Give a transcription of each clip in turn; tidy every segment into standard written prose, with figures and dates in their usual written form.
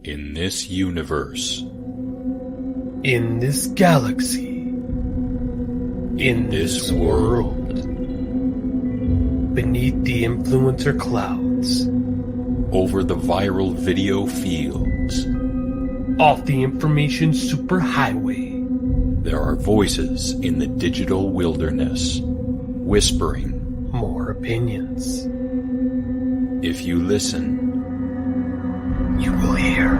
In this universe, In this galaxy, in this world, beneath the influencer clouds, over the viral video fields, off the information superhighway, there are voices in the digital wilderness, whispering more opinions. If you listen, You will hear.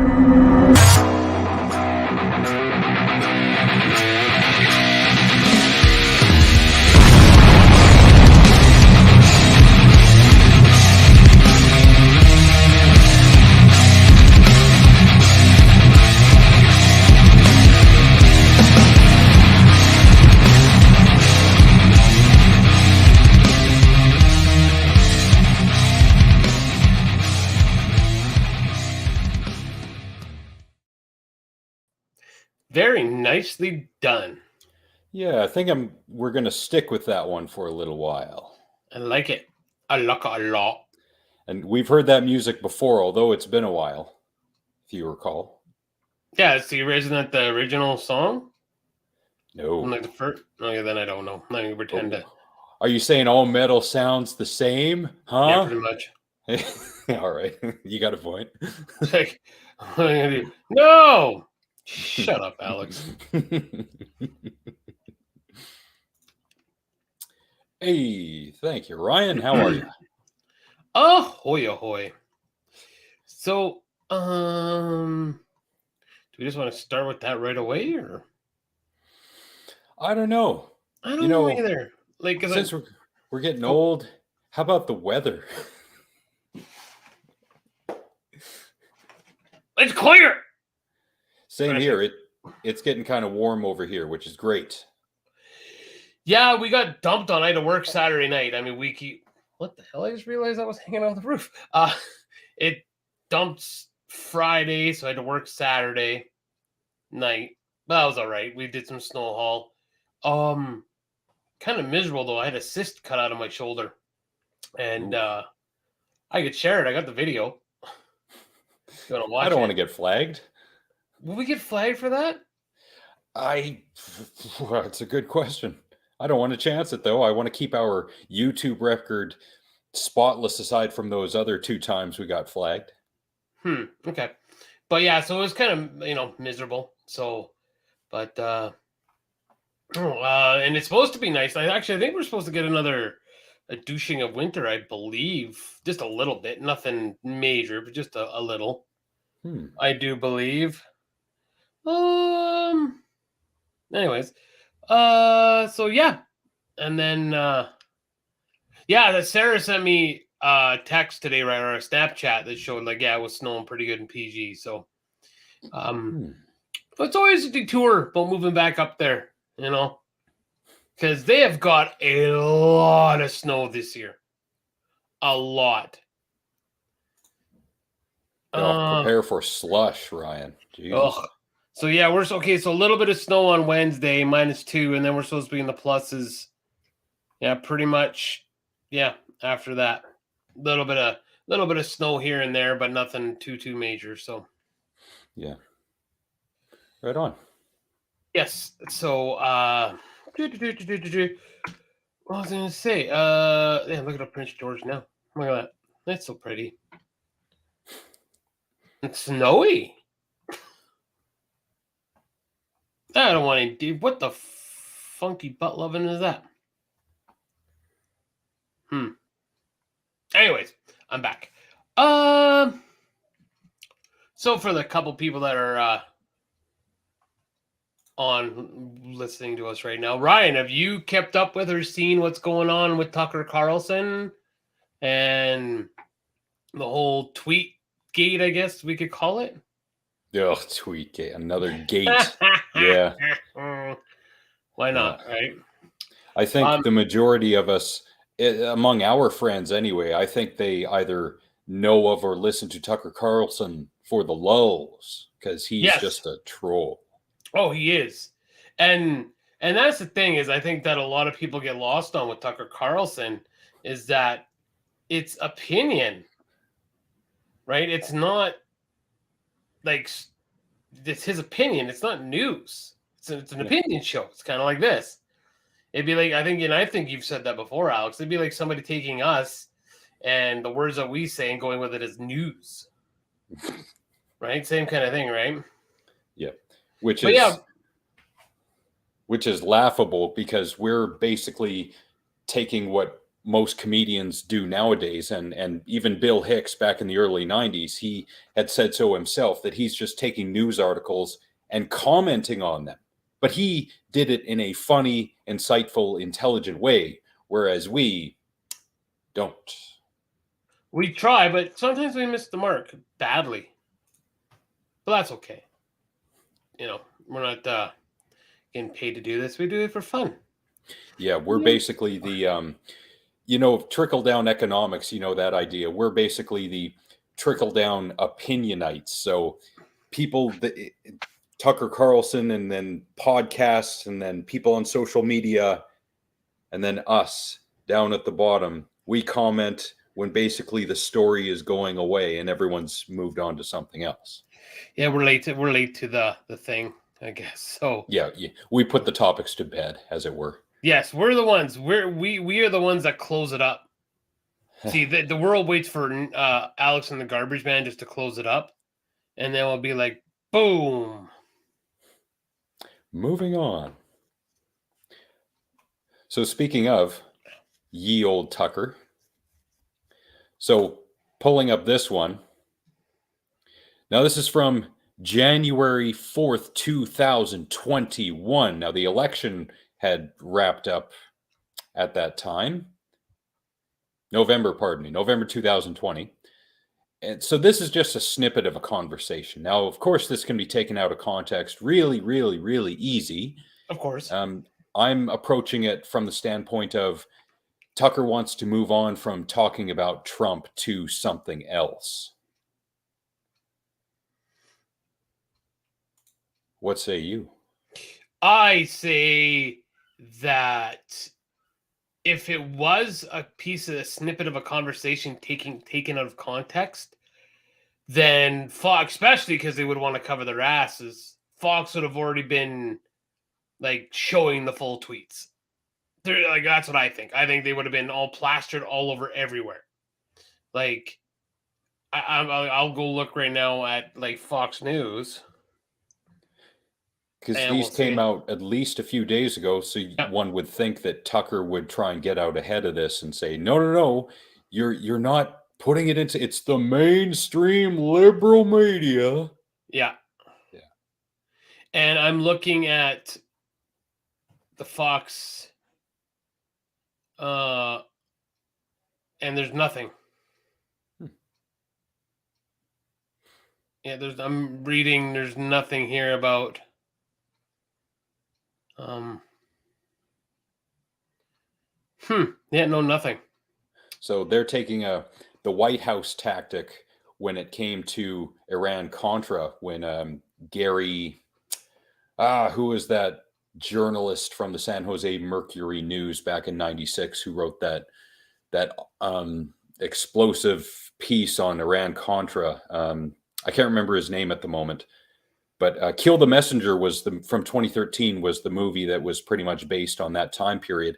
Very nicely done. Yeah, I think we're going to stick with that one for a little while. I like it. I like it a lot. And we've heard that music before, although it's been a while, if you recall. Yeah, isn't that the original song? No. Like the first? Oh, yeah, then I don't know. I'm not even pretend to. Are you saying all metal sounds the same? Huh? Yeah, pretty much. All right. You got a point. It's like, what am I gonna do? No! Shut up, Alex. Hey, thank you, Ryan. How are you? Ahoy, ahoy. So, do we just want to start with that right away, or? I don't know. I don't know either. Like, Since we're getting old, how about the weather? It's clear. Same here. It's getting kind of warm over here, which is great. Yeah, we got dumped on. I had to work Saturday night. I mean, what the hell? I just realized I was hanging out on the roof. It dumped Friday, so I had to work Saturday night. But that was all right. We did some snow haul. Kind of miserable though. I had a cyst cut out of my shoulder, and I could share it. I got the video. You want to watch? I don't want to get flagged. Will we get flagged for that? It's a good question. I don't want to chance it though. I want to keep our YouTube record spotless aside from those other 2 times we got flagged. Okay. But yeah, so it was kind of, miserable. So, but, and it's supposed to be nice. I think we're supposed to get a douching of winter, I believe. Just a little bit. Nothing major, but just a little. I do believe. Anyways, so yeah, and then that Sarah sent me a text today, right, or a Snapchat that showed it was snowing pretty good in PG. So, but it's always a detour about moving back up there, because they have got a lot of snow this year, a lot. Prepare for slush, Ryan. Jesus. So yeah, we're okay. So a little bit of snow on Wednesday, -2, and then we're supposed to be in the pluses. Yeah, pretty much. Yeah, after that, little bit of snow here and there, but nothing too major. So yeah, right on. Yes. So what was I gonna say? Yeah, look at Prince George now. Look at that. That's so pretty. It's snowy. I don't want to do. What the funky butt loving is that? Anyways, I'm back. So for the couple people that are on listening to us right now, Ryan, have you kept up with or seen what's going on with Tucker Carlson and the whole tweet gate? I guess we could call it. Ugh, tweet gate, another gate. Yeah. Why not, right? I think the majority of us, among our friends anyway, I think they either know of or listen to Tucker Carlson for the lulls because he's just a troll. Oh, he is. And that's the thing is I think that a lot of people get lost on with Tucker Carlson is that it's opinion, right? It's not like it's his opinion. It's not news. It's an opinion show. It's kind of like this. It'd be like I think you've said that before, Alex. It'd be like somebody taking us and the words that we say and going with it as news, right? Same kind of thing, right? Yeah, which is laughable because we're basically taking what most comedians do nowadays, and even Bill Hicks back in the early 90s, he had said so himself, that he's just taking news articles and commenting on them, but he did it in a funny, insightful, intelligent way, whereas we don't. We try, but sometimes we miss the mark badly, but that's okay. We're not getting paid to do this. We do it for fun. Yeah, we're basically the trickle down economics, that idea. We're basically the trickle down opinionites. So people, Tucker Carlson, and then podcasts, and then people on social media, and then us down at the bottom, we comment when basically the story is going away and everyone's moved on to something else. Yeah, we're late to the thing, I guess. So yeah, we put the topics to bed, as it were. Yes, we're the ones. We are the ones that close it up. See, the world waits for Alex and the Garbage Man just to close it up, and then we'll be like, boom. Moving on. So speaking of ye old Tucker, so pulling up this one. Now this is from January 4th, 2021. Now the election had wrapped up at that time. November 2020. And so this is just a snippet of a conversation. Now, of course, this can be taken out of context really, really, really easy. Of course. I'm approaching it from the standpoint of Tucker wants to move on from talking about Trump to something else. What say you? I say that if it was a snippet of a conversation taken out of context, then Fox, especially because they would want to cover their asses, Fox would have already been like showing the full tweets. Like that's what I think. I think they would have been all plastered all over everywhere. Like I'll go look right now at like Fox News. Because these came out at least a few days ago, so one would think that Tucker would try and get out ahead of this and say, no, you're not putting it into, it's the mainstream liberal media. Yeah. And I'm looking at the Fox, and there's nothing. Yeah, I'm reading, there's nothing here about yeah, no, nothing. So they're taking the White House tactic when it came to Iran-Contra, when Gary, who was that journalist from the San Jose Mercury News back in '96 who wrote that explosive piece on Iran-Contra. I can't remember his name at the moment. But Kill the Messenger from 2013 was the movie that was pretty much based on that time period.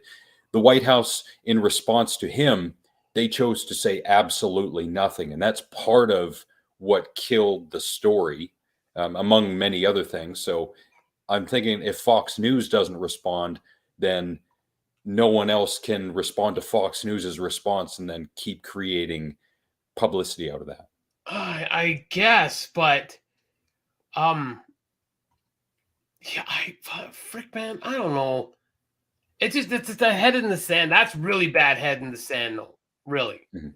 The White House, in response to him, they chose to say absolutely nothing. And that's part of what killed the story, among many other things. So I'm thinking if Fox News doesn't respond, then no one else can respond to Fox News's response and then keep creating publicity out of that. I guess, but yeah, frick, man, I don't know. It's the head in the sand. That's really bad head in the sand, though. Really. Mm-hmm.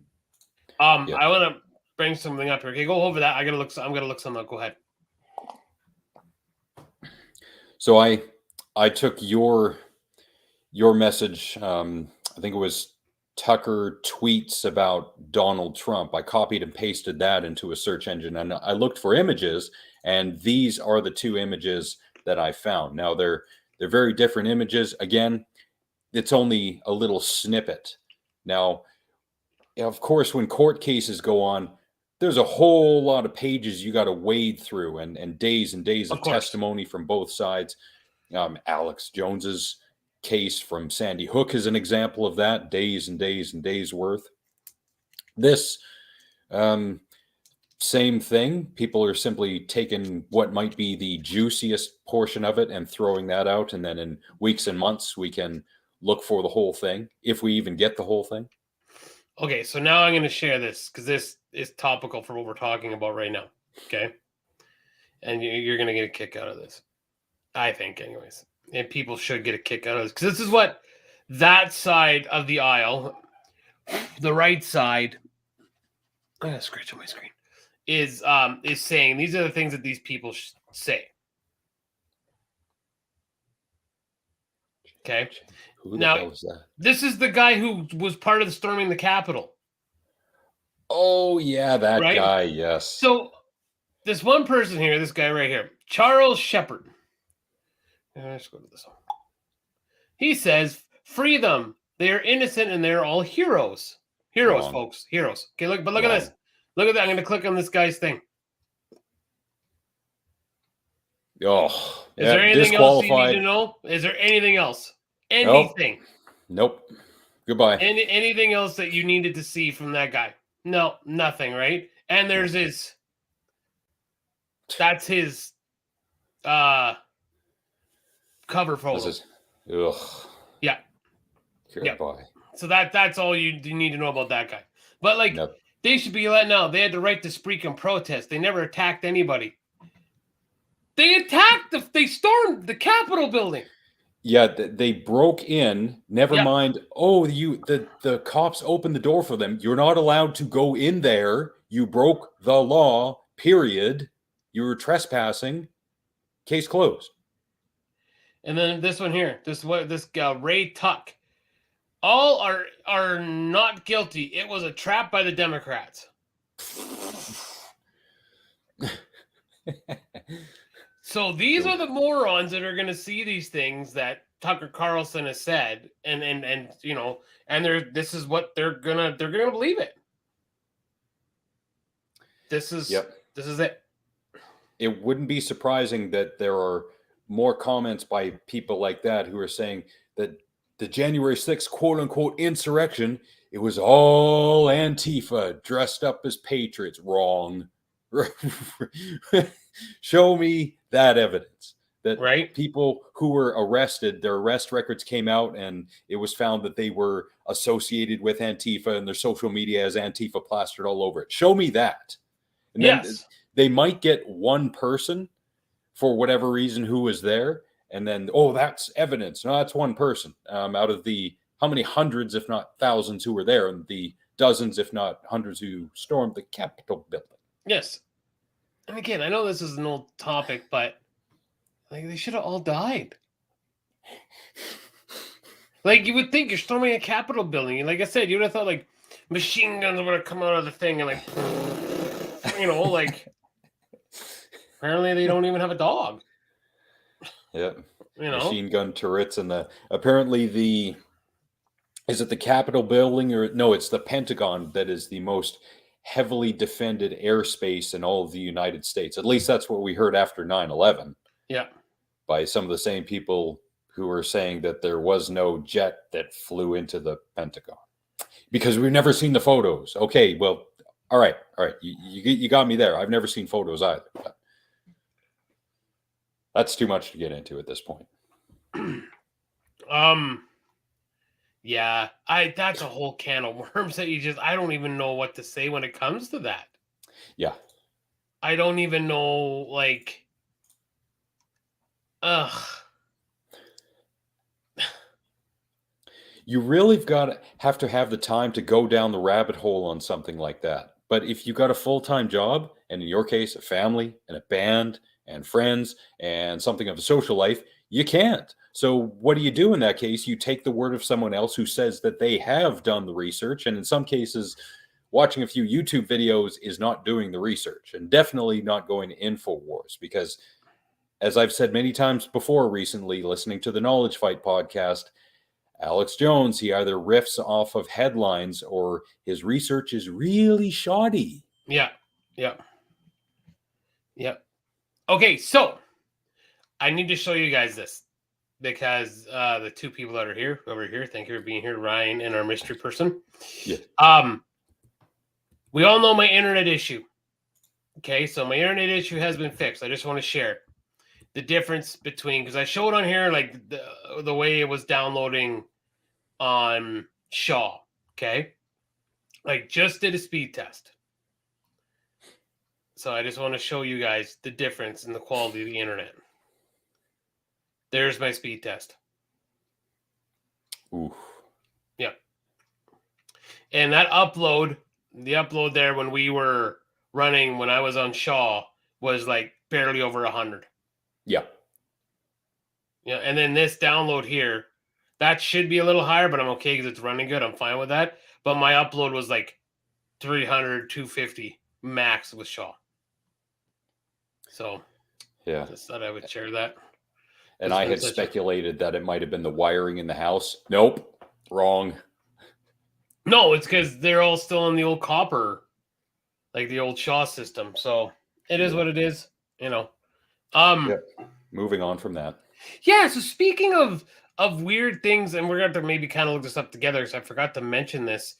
I want to bring something up here. Okay, go over that. I'm gonna look something up. Go ahead. So I took your message. I think it was Tucker tweets about Donald Trump. I copied and pasted that into a search engine, and I looked for images, and these are the two images that I found. Now they're very different images. Again, it's only a little snippet. Now, of course, when court cases go on, there's a whole lot of pages you got to wade through, and days of testimony from both sides. Alex Jones's case from Sandy Hook is an example of that. Days and days and days worth. This same thing. People are simply taking what might be the juiciest portion of it and throwing that out, and then in weeks and months we can look for the whole thing, if we even get the whole thing. Okay, so now I'm going to share this because this is topical for what we're talking about right now. Okay, and you're going to get a kick out of this, I think, anyways. And people should get a kick out of this because this is what that side of the aisle, the right side, I'm going to scratch on my screen, is saying. These are the things that these people say. Okay. Who the hell is that? This is the guy who was part of the storming the Capitol. Oh, yeah, that guy, yes. So this one person here, this guy right here, Charles Shepard. Let's go to this one. He says, free them. They are innocent and they're all heroes. Heroes, Wrong. folks. Heroes. Okay, look at this. Look at that. I'm going to click on this guy's thing. Oh, is there anything else you need to know? Is there anything else? Anything? Nope. Goodbye. Anything else that you needed to see from that guy? No, nothing, right? And there's his. That's his cover photo. Yeah. Goodbye. Yeah. So that's all you need to know about that guy. But they should be let know. They had the right to speak and protest. They never attacked anybody. They they stormed the Capitol building. Yeah, they broke in. Never mind. Oh, the cops opened the door for them. You're not allowed to go in there. You broke the law. Period. You were trespassing. Case closed. And then this one here, this guy Ray Tuck, all are not guilty. It was a trap by the Democrats. So these are the morons that are going to see these things that Tucker Carlson has said, and this is what they're gonna believe it. This is it. It wouldn't be surprising that there are more comments by people like that who are saying that the January 6th quote unquote insurrection, it was all Antifa dressed up as patriots. Wrong. Show me that evidence that people who were arrested, their arrest records came out and it was found that they were associated with Antifa and their social media has Antifa plastered all over it. Show me that. And then they might get one person for whatever reason who was there. And then, that's evidence. No, that's one person out of the how many hundreds, if not thousands, who were there, and the dozens, if not hundreds, who stormed the Capitol building. Yes. And again, I know this is an old topic, but they should have all died. You would think you're storming a Capitol building. And like I said, you would have thought machine guns would have come out of the thing and apparently they don't even have a dog. Yeah. Machine gun turrets and apparently is it the Capitol building or no, it's the Pentagon that is the most heavily defended airspace in all of the United States. At least that's what we heard after 9/11. Yeah. By some of the same people who were saying that there was no jet that flew into the Pentagon because we've never seen the photos. Okay, well, all right. You got me there. I've never seen photos either. But that's too much to get into at this point. Yeah, that's a whole can of worms that I don't even know what to say when it comes to that. Yeah. I don't even know, You really have to have the time to go down the rabbit hole on something like that. But if you got a full-time job, and in your case, a family and a band and friends and something of a social life, you can't. So what do you do in that case? You take the word of someone else who says that they have done the research. And in some cases, watching a few YouTube videos is not doing the research, and definitely not going to InfoWars, because as I've said many times before recently, listening to the Knowledge Fight podcast, Alex Jones, he either riffs off of headlines or his research is really shoddy. Yeah. Yep. Yep. Okay, so I need to show you guys this because the two people that are here over here, thank you for being here, Ryan and our mystery person. Yeah. We all know my internet issue. Okay, so my internet issue has been fixed. I just want to share the difference between, because I showed on here like the way it was downloading on Shaw. Okay, like just did a speed test. So I just want to show you guys the difference in the quality of the internet. There's my speed test. Ooh. Yeah. And that upload, the upload there when we were running, when I was on Shaw, was like barely over 100. Yeah. Yeah. And then this download here, that should be a little higher, but I'm okay because it's running good. I'm fine with that. But my upload was like 300, 250 max with Shaw. So yeah, just thought I would share that. And I had speculated that it might have been the wiring in the house. Nope, wrong. No, it's because they're all still in the old copper, like the old Shaw system. So it is what it is, you know. Moving on from that. Yeah. So speaking of weird things, and we're going to maybe kind of look this up together because I forgot to mention this.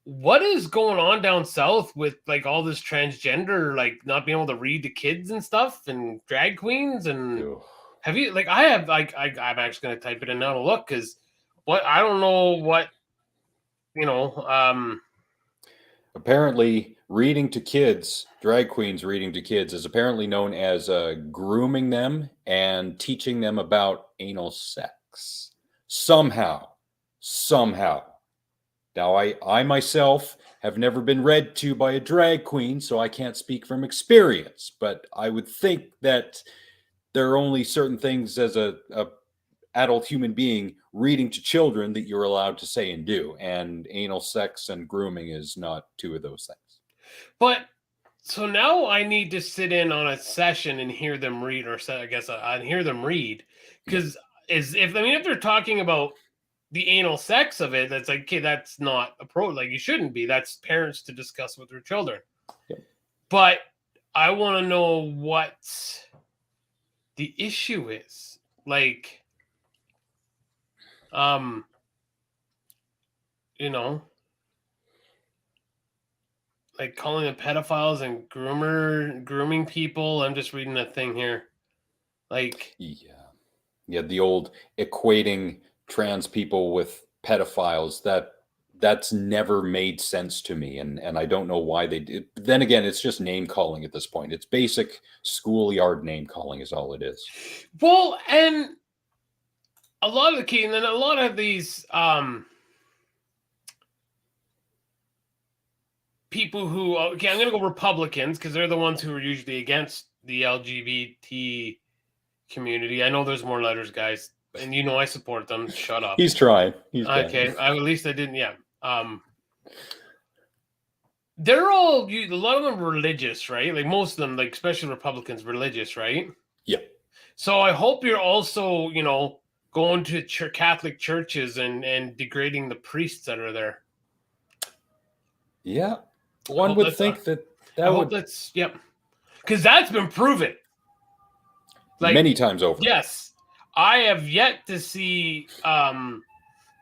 What is going on down south with like all this transgender, like not being able to read to kids and stuff, and drag queens? And have you like I have like I'm actually going to type it in now to look because what I don't know what you know. Apparently, reading to kids, drag queens reading to kids, is apparently known as grooming them and teaching them about anal sex. Somehow. Now, I myself have never been read to by a drag queen, so I can't speak from experience. But I would think that there are only certain things as a adult human being reading to children that you're allowed to say and do, and anal sex and grooming is not two of those things. But so now I need to sit in on a session and hear them read, or I guess I hear them read, because if they're talking about the anal sex of it, that's like, okay, that's not like you shouldn't be. That's parents to discuss with their children. Yep. But I want to know what the issue is, like. You know, like calling them pedophiles and grooming people. I'm just reading a thing here. Like, yeah, the old equating trans people with pedophiles, that's never made sense to me, and I don't know why they did. Then again, it's just name calling at this point. It's basic schoolyard name calling is all it is. Well, and a lot of and then a lot of these people who, okay, I'm going to go Republicans because they're the ones who are usually against the LGBT community. I know there's more letters, guys, and you know I support them. Shut up. He's trying. Okay, at least I didn't. Yeah. They're all, a lot of them religious, right? Like most of them, like especially Republicans, religious, right? Yeah. So I hope you're also, going to Catholic churches and degrading the priests that are there. Yeah. One would think that would. That's, yep. Because that's been proven. Like, many times over. Yes. I have yet to see, I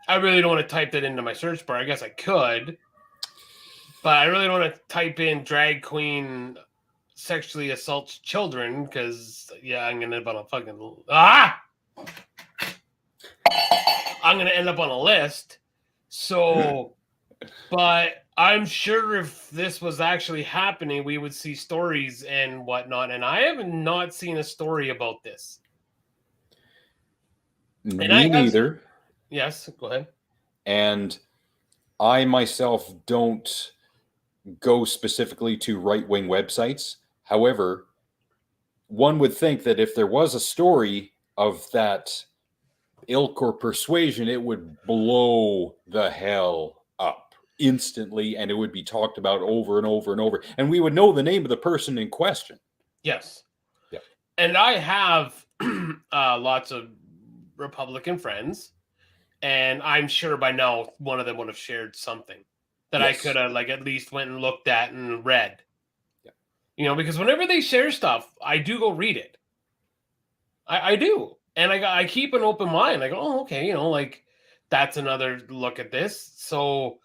really don't want to type that into my search bar. I guess I could. But I really don't want to type in drag queen sexually assaults children because, I'm going to end up on a fucking... I'm going to end up on a list. So, but I'm sure if this was actually happening, we would see stories and whatnot. And I have not seen a story about this. Me neither. Yes, go ahead. And I myself don't go specifically to right-wing websites. However, one would think that if there was a story of that ilk or persuasion, it would blow the hell up instantly, and it would be talked about over and over and over, and we would know the name of the person in question. Yes. Yeah. And I have lots of Republican friends, and I'm sure by now one of them would have shared something that I could have like at least went and looked at and read. Yeah. Because whenever they share stuff, I do go read it. I do. And I keep an open mind. I go, oh, okay, like that's another look at this. So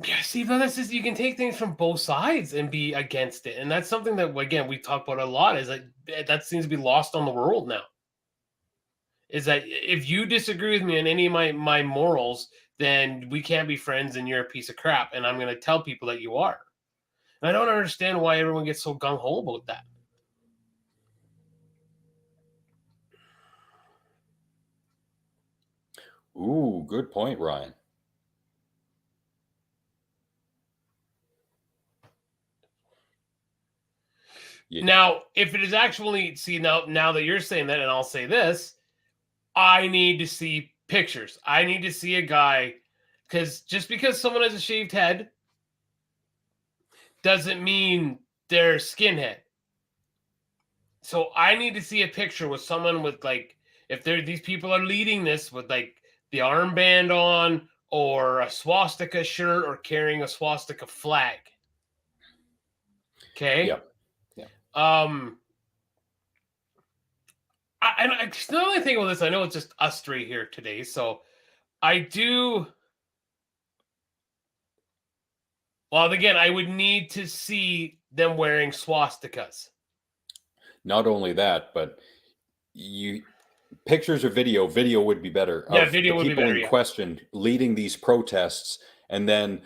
yeah, see, but that's just, you can take things from both sides and be against it. And that's something that, again, we talk about a lot, is that seems to be lost on the world now. Is that if you disagree with me on any of my morals, then we can't be friends and you're a piece of crap. And I'm going to tell people that you are. And I don't understand why everyone gets so gung-ho about that. Ooh, good point, Ryan. Yeah. Now, if it is actually, see, now that you're saying that, and I'll say this, I need to see pictures. I need to see a guy, because just because someone has a shaved head doesn't mean they're skinhead. So I need to see a picture with someone with, like, if these people are leading this with like the armband on or a swastika shirt or carrying a swastika flag. Okay. Yeah. And now that I think about this, I know it's just us three here today, so I do. Well, again, I would need to see them wearing swastikas. Not only that, but pictures or video would be better. Yeah, video would be better. People in question leading these protests, and then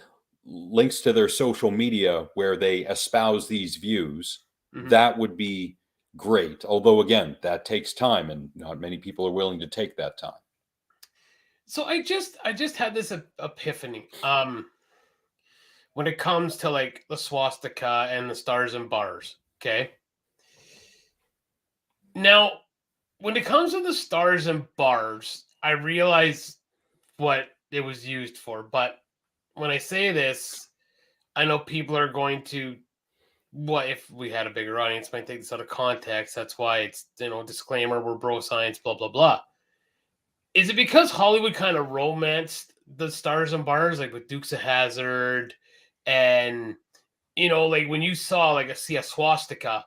links to their social media where they espouse these views. Mm-hmm. That would be great. Although, again, that takes time, and not many people are willing to take that time. So I just had this epiphany. When it comes to like the swastika and the stars and bars, okay? Now, when it comes to the stars and bars, I realize what it was used for. But when I say this, I know people are going to, what if we had a bigger audience, might take this out of context. That's why it's, disclaimer, we're bro science, blah, blah, blah. Is it because Hollywood kind of romanced the stars and bars, like with Dukes of Hazzard? And, like when you saw see a swastika,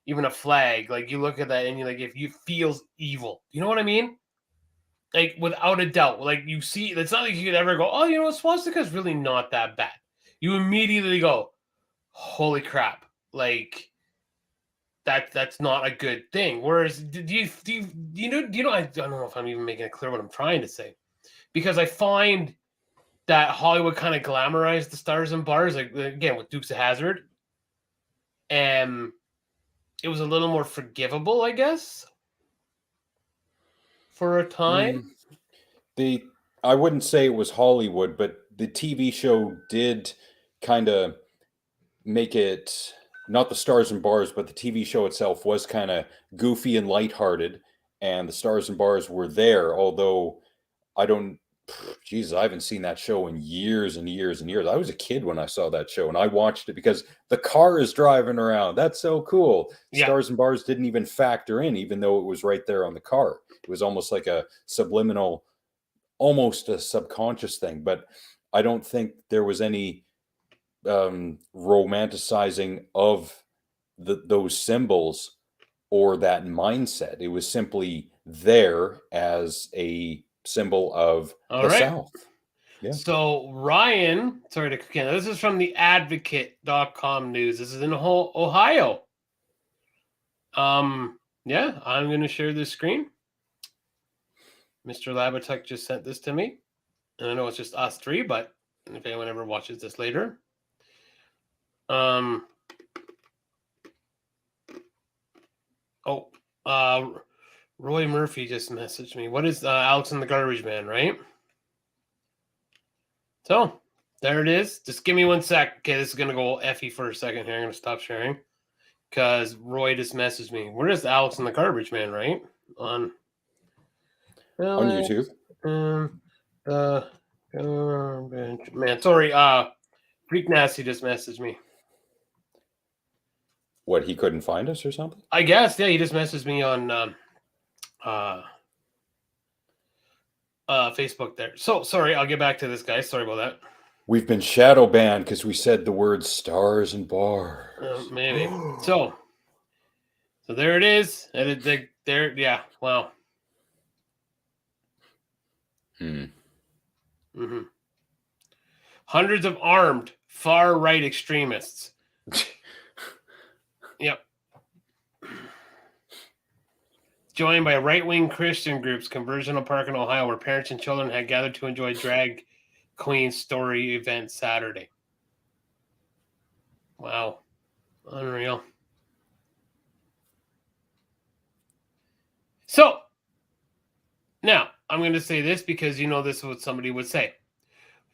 even a flag, like you look at that and you're like, if you feels evil, you know what I mean? Like without a doubt, like you see, it's not like you could ever go, oh, swastika is really not that bad. You immediately go, holy crap. Like that's not a good thing. Whereas do you know, I don't know if I'm even making it clear what I'm trying to say, because I find that Hollywood kind of glamorized the stars and bars, like again with Dukes of Hazzard, and it was a little more forgivable, I guess, for a time. I wouldn't say it was Hollywood, but the TV show did kind of make it, not the stars and bars, but the TV show itself was kind of goofy and lighthearted, and the stars and bars were there, although I haven't seen that show in years and years and years. I was a kid when I saw that show, and I watched it because the car is driving around. That's so cool. Yeah. Stars and bars didn't even factor in, even though it was right there on the car. It was almost like a subliminal, almost a subconscious thing. But I don't think there was any romanticizing of those symbols or that mindset. It was simply there as a symbol of the South. Yeah. So Ryan, sorry to again, this is from the advocate.com news. This is in Ohio. Yeah, I'm going to share this screen. Mr. Labatech just sent this to me. And I know it's just us three, but if anyone ever watches this later. Roy Murphy just messaged me. What is Alex and the Garbage Man, right? So, there it is. Just give me 1 sec. Okay, this is going to go effy for a second here. I'm going to stop sharing because Roy just messaged me. Where is Alex and the Garbage Man, right? On YouTube. Man, sorry. Freak Nasty just messaged me. What, he couldn't find us or something? I guess, yeah. He just messaged me on Facebook there. So sorry, I'll get back to this, guys. Sorry about that. We've been shadow banned because we said the words stars and bars. Maybe. So there it is. And there, yeah. Wow. Mm-hmm. Hundreds of armed far-right extremists. Yep. Joined by right-wing Christian groups, Conversional Park in Ohio, where parents and children had gathered to enjoy drag queen story event Saturday. Wow. Unreal. So, now, I'm going to say this because you know this is what somebody would say.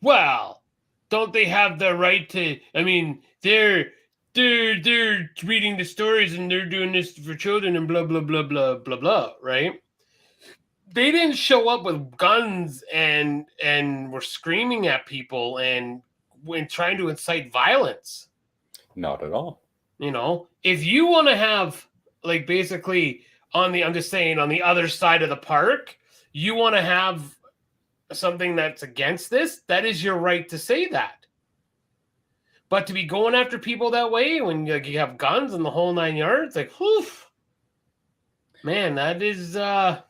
Well, don't they have the right to, I mean, they're reading the stories and they're doing this for children and blah, blah, blah, blah, blah, blah, right? They didn't show up with guns and were screaming at people and when trying to incite violence. Not at all. You know, if you want to have, like, basically I'm just saying, on the other side of the park, you want to have something that's against this, that is your right to say that. But to be going after people that way when you have guns and the whole 9 yards, like, whew, man, that is a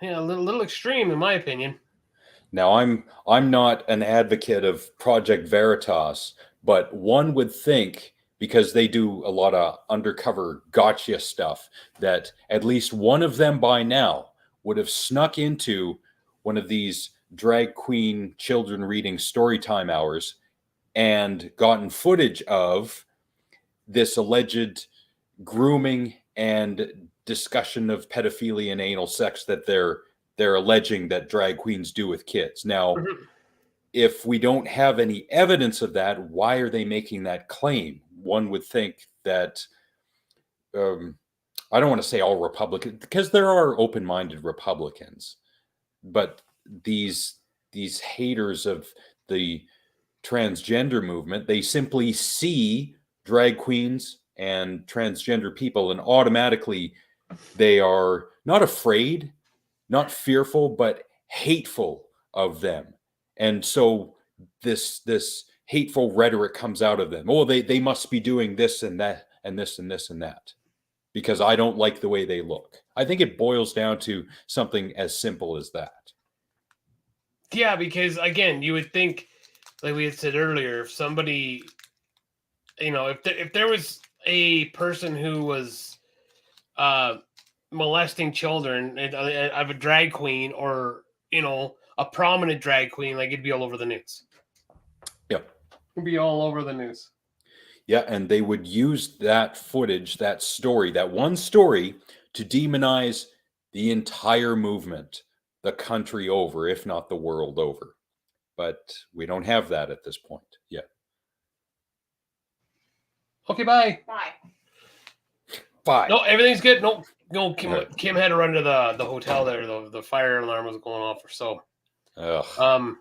little extreme in my opinion. Now, I'm not an advocate of Project Veritas, but one would think, because they do a lot of undercover gotcha stuff, that at least one of them by now would have snuck into one of these drag queen children reading story time hours and gotten footage of this alleged grooming and discussion of pedophilia and anal sex that they're alleging that drag queens do with kids. Now, if we don't have any evidence of that, why are they making that claim? One would think that, I don't want to say all Republicans, because there are open-minded Republicans, but these haters of the transgender movement, they simply see drag queens and transgender people and automatically they are not afraid, not fearful, but hateful of them. And so this hateful rhetoric comes out of them. Oh, they must be doing this and that and this and this and that because I don't like the way they look. I think it boils down to something as simple as that. Yeah, because again, you would think, like we had said earlier, if somebody, you know, if there was a person who was molesting children of a drag queen or, you know, a prominent drag queen, like it'd be all over the news. Yep. It'd be all over the news. Yeah, and they would use that footage, that story, that one story to demonize the entire movement, the country over, if not the world over. But we don't have that at this point yet. Okay, bye. Bye. No, everything's good. No, Kim had to run to the hotel there. The fire alarm was going off or so. Ugh.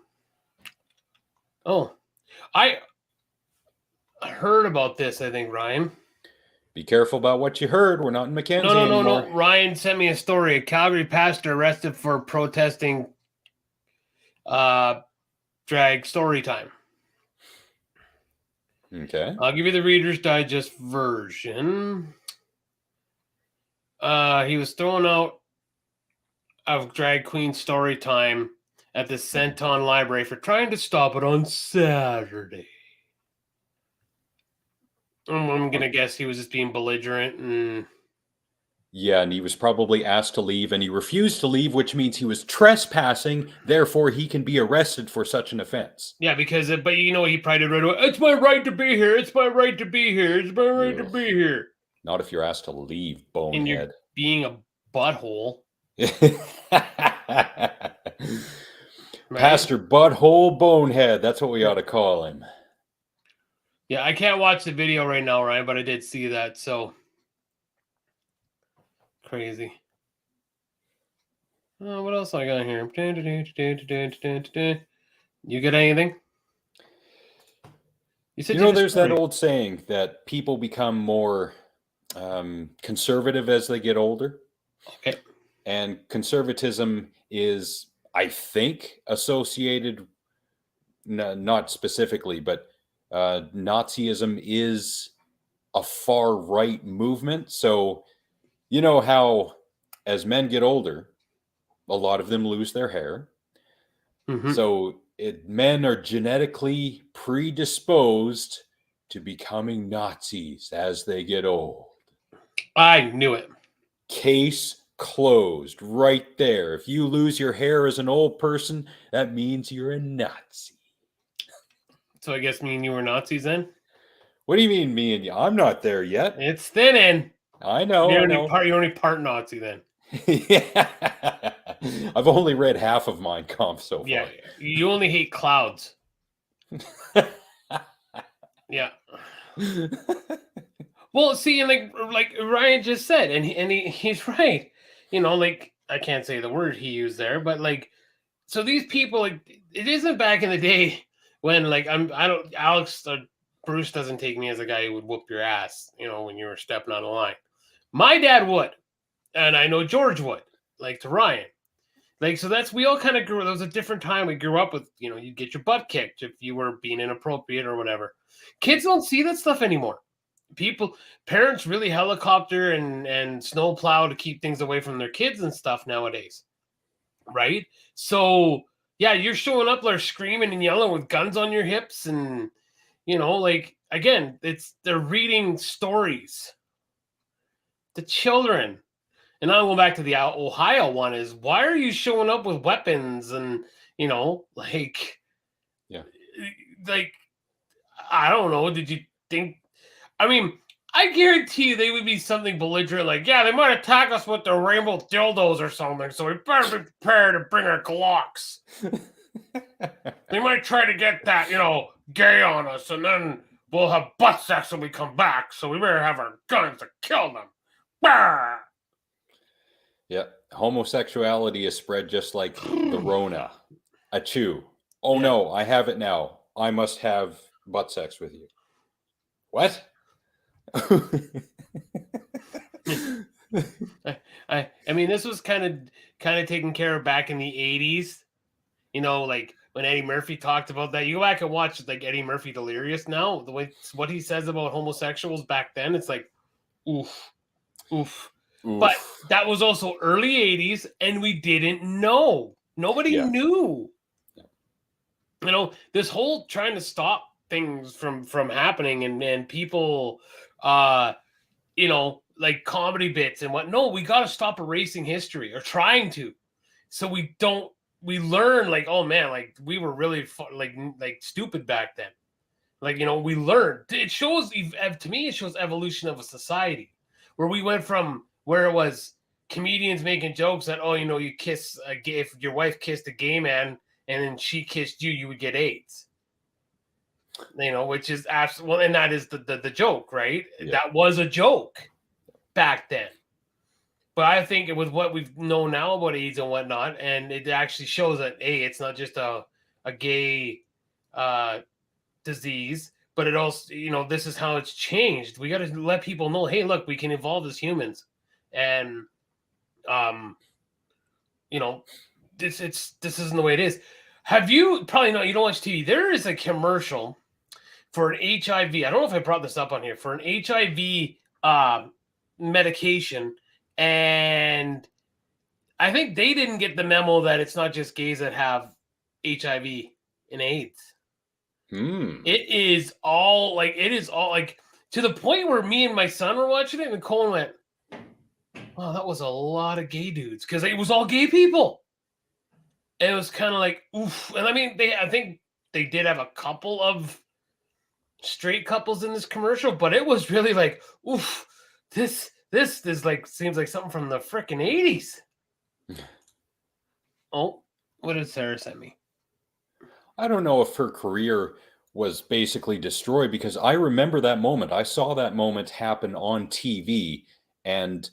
Oh, I heard about this, I think, Ryan. Be careful about what you heard. We're not in Mackenzie anymore. No. Ryan sent me a story. A Calgary pastor arrested for protesting drag story time. Okay. I'll give you the Reader's Digest version. He was thrown out of drag queen story time at the Centon Library for trying to stop it on Saturday. I'm going to guess he was just being belligerent and... Yeah, and he was probably asked to leave, and he refused to leave, which means he was trespassing. Therefore, he can be arrested for such an offense. Yeah, because, but you know, he probably did right away. It's my right to be here. It's my right to be here. It's my right to be here. Not if you're asked to leave, bonehead. And you're being a butthole. Pastor Butthole Bonehead. That's what we ought to call him. Yeah, I can't watch the video right now, Ryan, but I did see that, so... Crazy. What else I got here? You get anything? You know, there's that old saying that people become more conservative as they get older. Okay. And conservatism is I think associated, not specifically, but Nazism is a far right movement. So, you know how as men get older, a lot of them lose their hair. So men are genetically predisposed to becoming Nazis as they get old. I knew it. Case closed right there. If you lose your hair as an old person, that means you're a Nazi. So I guess me and you were Nazis then? What do you mean, me and you? I'm not there yet. It's thinning. I know. You're only part Nazi then. Yeah. I've only read half of Mein Kampf so far. Yeah, you only hate clouds. Yeah. Well, see, and like Ryan just said, and he's right. You know, like I can't say the word he used there, but like, so these people, like, it isn't back in the day when like Bruce doesn't take me as a guy who would whoop your ass, you know, when you were stepping on the line. My dad would, and I know George would, like to Ryan. Like, so we all kind of grew. There was a different time we grew up with, you know, you'd get your butt kicked if you were being inappropriate or whatever. Kids don't see that stuff anymore. Parents really helicopter and snowplow to keep things away from their kids and stuff nowadays. Right? So, yeah, you're showing up there screaming and yelling with guns on your hips. And, you know, like, again, they're reading stories. The children. And I'll go back to the Ohio one is, why are you showing up with weapons? And, you know, like, yeah, like, I don't know. Did you think, I mean, I guarantee you they would be something belligerent, like, yeah, they might attack us with their rainbow dildos or something, so we better be prepared to bring our Glocks. They might try to get that, you know, gay on us, and then we'll have butt sex when we come back, so we better have our guns to kill them. Bah! Yeah, homosexuality is spread just like the Rona. Achoo. Oh no, I have it now. I must have butt sex with you. What? I mean, this was kind of taken care of back in the 80s. You know, like when Eddie Murphy talked about that. You go back and watch like Eddie Murphy Delirious now. The way what he says about homosexuals back then, it's like, oof. But that was also early 80s, and we didn't know. Nobody knew. You know, this whole trying to stop things from happening and people you know, like comedy bits and what. No, we got to stop erasing history, or trying to, so we learn, like, oh man, like we were really like stupid back then. Like, you know, we learned. It shows, to me, it shows evolution of a society where we went from where it was comedians making jokes that, oh, you know, you kiss a gay, if your wife kissed a gay man and then she kissed you, you would get AIDS. You know, which is absolutely, well, and that is the joke, right? Yeah. That was a joke back then. But I think it was what we know now about AIDS and whatnot, and it actually shows that, hey, it's not just a gay disease, but it also, you know, this is how it's changed. We got to let people know, hey, look, we can evolve as humans, and you know, this isn't the way it is. Have you probably not? You don't watch TV. There is a commercial for an HIV. I don't know if I brought this up on here, for an HIV medication, and I think they didn't get the memo that it's not just gays that have HIV and AIDS. It is all like to the point where me and my son were watching it, and Colin went, "Oh, that was a lot of gay dudes," because it was all gay people. And it was kind of like, oof. And I mean, I think they did have a couple of straight couples in this commercial, but it was really like, oof, this is like, seems like something from the frickin' 80s. Oh, what did Sarah send me? I don't know if her career was basically destroyed, because I remember that moment. I saw that moment happen on TV, and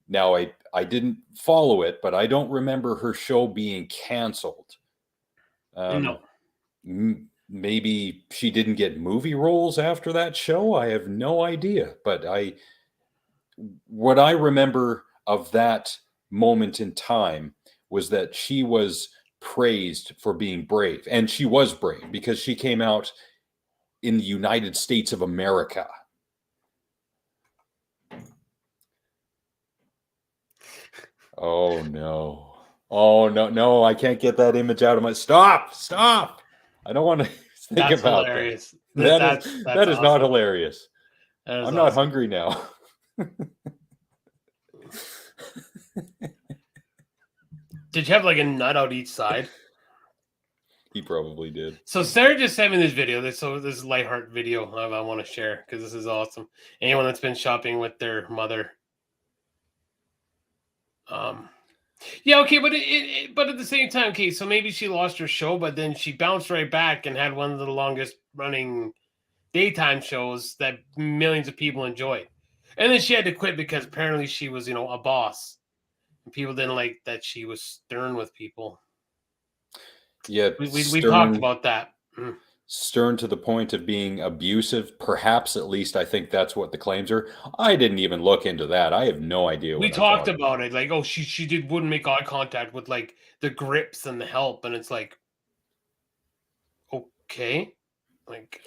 now I didn't follow it, but I don't remember her show being canceled. No. Maybe she didn't get movie roles after that show. I have no idea. But what I remember of that moment in time was that she was praised for being brave. And she was brave because she came out in the United States of America. Oh, no. Oh, no, I can't get that image out of my... Stop. I don't want to think That's about hilarious. that. That is awesome. not hilarious. That is I'm awesome. not hungry now. Did you have like a nut out each side? He probably did. So Sarah just sent me this video. This is a lightheart video I want to share because this is awesome. Anyone that's been shopping with their mother. Yeah, okay, but at the same time, okay, so maybe she lost her show, but then she bounced right back and had one of the longest running daytime shows that millions of people enjoyed. And then she had to quit because apparently she was, a boss. And people didn't like that she was stern with people. Yeah, we talked about that. Stern to the point of being abusive, perhaps. At least I think that's what the claims are. I didn't even look into that. I have no idea. We talked about it, like, oh, she wouldn't make eye contact with like the grips and the help, and it's like, okay, like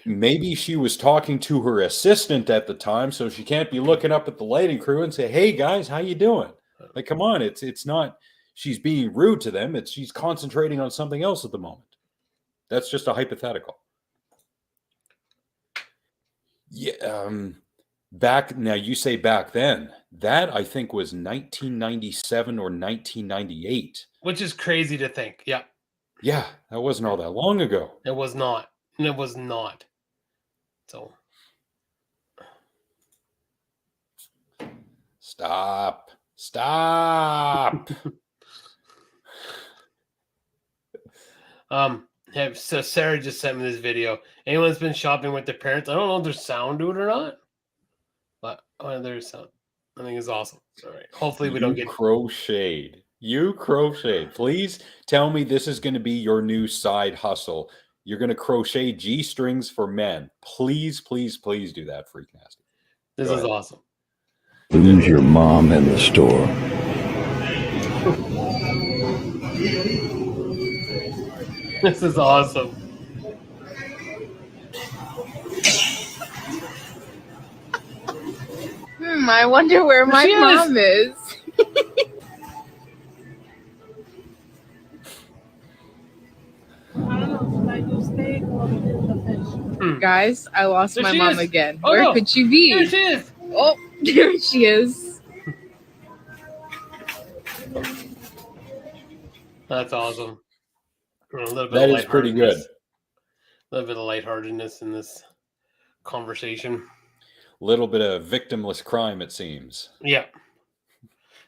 maybe she was talking to her assistant at the time, so she can't be looking up at the lighting crew and say, "Hey guys, how you doing?" Like, come on, it's not she's being rude to them. It's she's concentrating on something else at the moment. That's just a hypothetical. Yeah. Now you say back then. That I think was 1997 or 1998. Which is crazy to think. Yeah. Yeah, that wasn't all that long ago. It was not. And it was not. So. Stop. So Sarah just sent me this video. Anyone that's been shopping with their parents, I don't know if there's sound to it or not, but there's sound. I think it's awesome. All right. Hopefully we don't get crocheted. You crocheted. Please tell me this is going to be your new side hustle. You're going to crochet G-strings for men. Please do that, Freak Nasty. This is awesome. Lose your mom in the store. This is awesome. I wonder where my mom is. Guys, I lost my mom again. Oh, where could she be? There she is. Oh, there she is. That's awesome. That is pretty good. A little bit of lightheartedness in this conversation. A little bit of victimless crime, it seems. Yeah.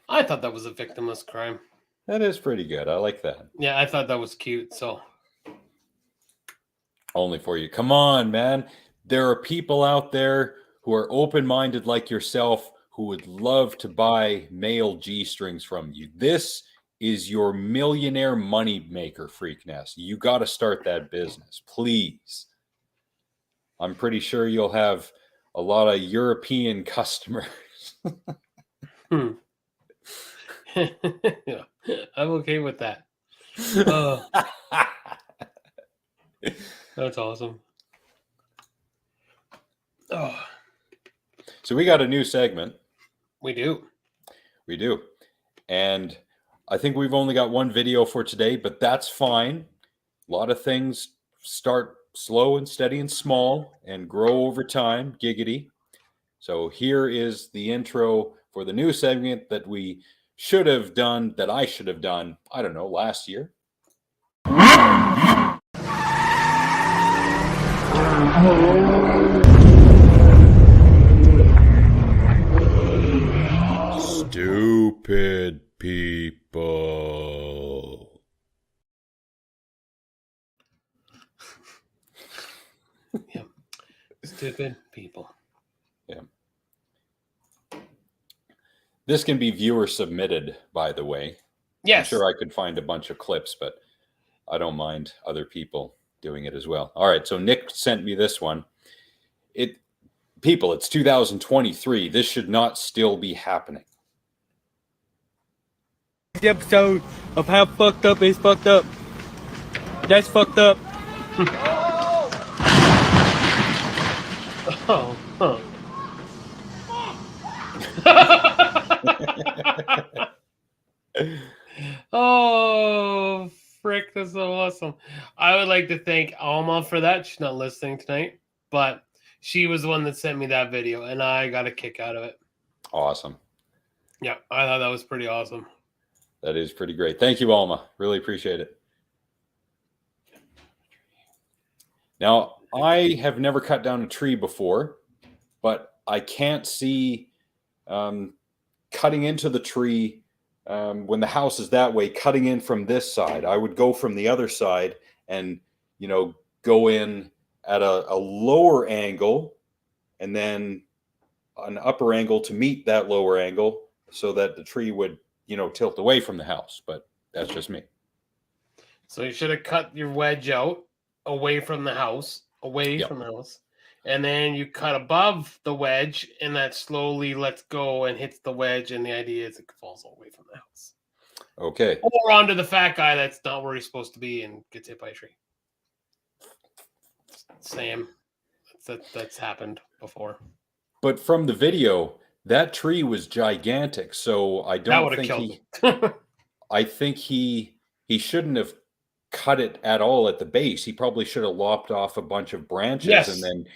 I thought that was a victimless crime. That is pretty good. I like that. Yeah, I thought that was cute, so. Only for you. Come on, man. There are people out there who are open-minded like yourself who would love to buy male G-strings from you. This is your millionaire money maker, Freak Nest. You got to start that business, please. I'm pretty sure you'll have a lot of European customers. Yeah, I'm okay with that. That's awesome. Oh. So we got a new segment. We do. And I think we've only got one video for today, but that's fine. A lot of things start slow and steady and small and grow over time. Giggity. So here is the intro for the new segment that we should have done, that I should have done, I don't know, last year. Stupid people. Yeah. Stupid people. Yeah. This can be viewer submitted, by the way. Yes. I'm sure I could find a bunch of clips, but I don't mind other people doing it as well. All right, so Nick sent me this one. It's 2023. This should not still be happening. The episode of how fucked up is fucked up. That's fucked up. Oh, huh. Oh, frick, that's so awesome. I would like to thank Alma for that. She's not listening tonight, but she was the one that sent me that video, and I got a kick out of it. Awesome. Yeah, I thought that was pretty awesome. That is pretty great. Thank you, Alma. Really appreciate it. Now, I have never cut down a tree before, but I can't see cutting into the tree when the house is that way, cutting in from this side. I would go from the other side and, go in at a lower angle and then an upper angle to meet that lower angle so that the tree would, tilt away from the house. But that's just me. So you should have cut your wedge out away from the house, from the house. And then you cut above the wedge, and that slowly lets go and hits the wedge. And the idea is it falls away from the house. Okay. Or onto the fat guy that's not where he's supposed to be and gets hit by a tree. Same. That's happened before. But from the video, that tree was gigantic. So I don't think I think he shouldn't have cut it at all at the base. He probably should have lopped off a bunch of branches and then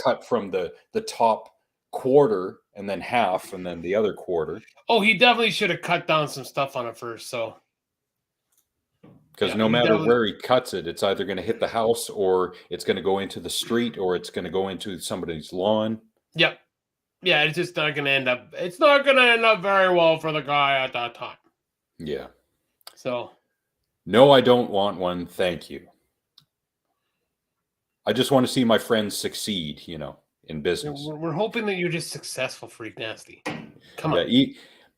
cut from the top quarter and then half and then the other quarter. Oh, he definitely should have cut down some stuff on it first. So because no matter where he cuts it, it's either going to hit the house or it's going to go into the street or it's going to go into somebody's lawn. Yep. Yeah, it's just not going to end up. It's not going to end up very well for the guy at that time. Yeah. So. No, I don't want one. Thank you. I just want to see my friends succeed, in business. We're hoping that you're just successful, Freak Nasty. Come on.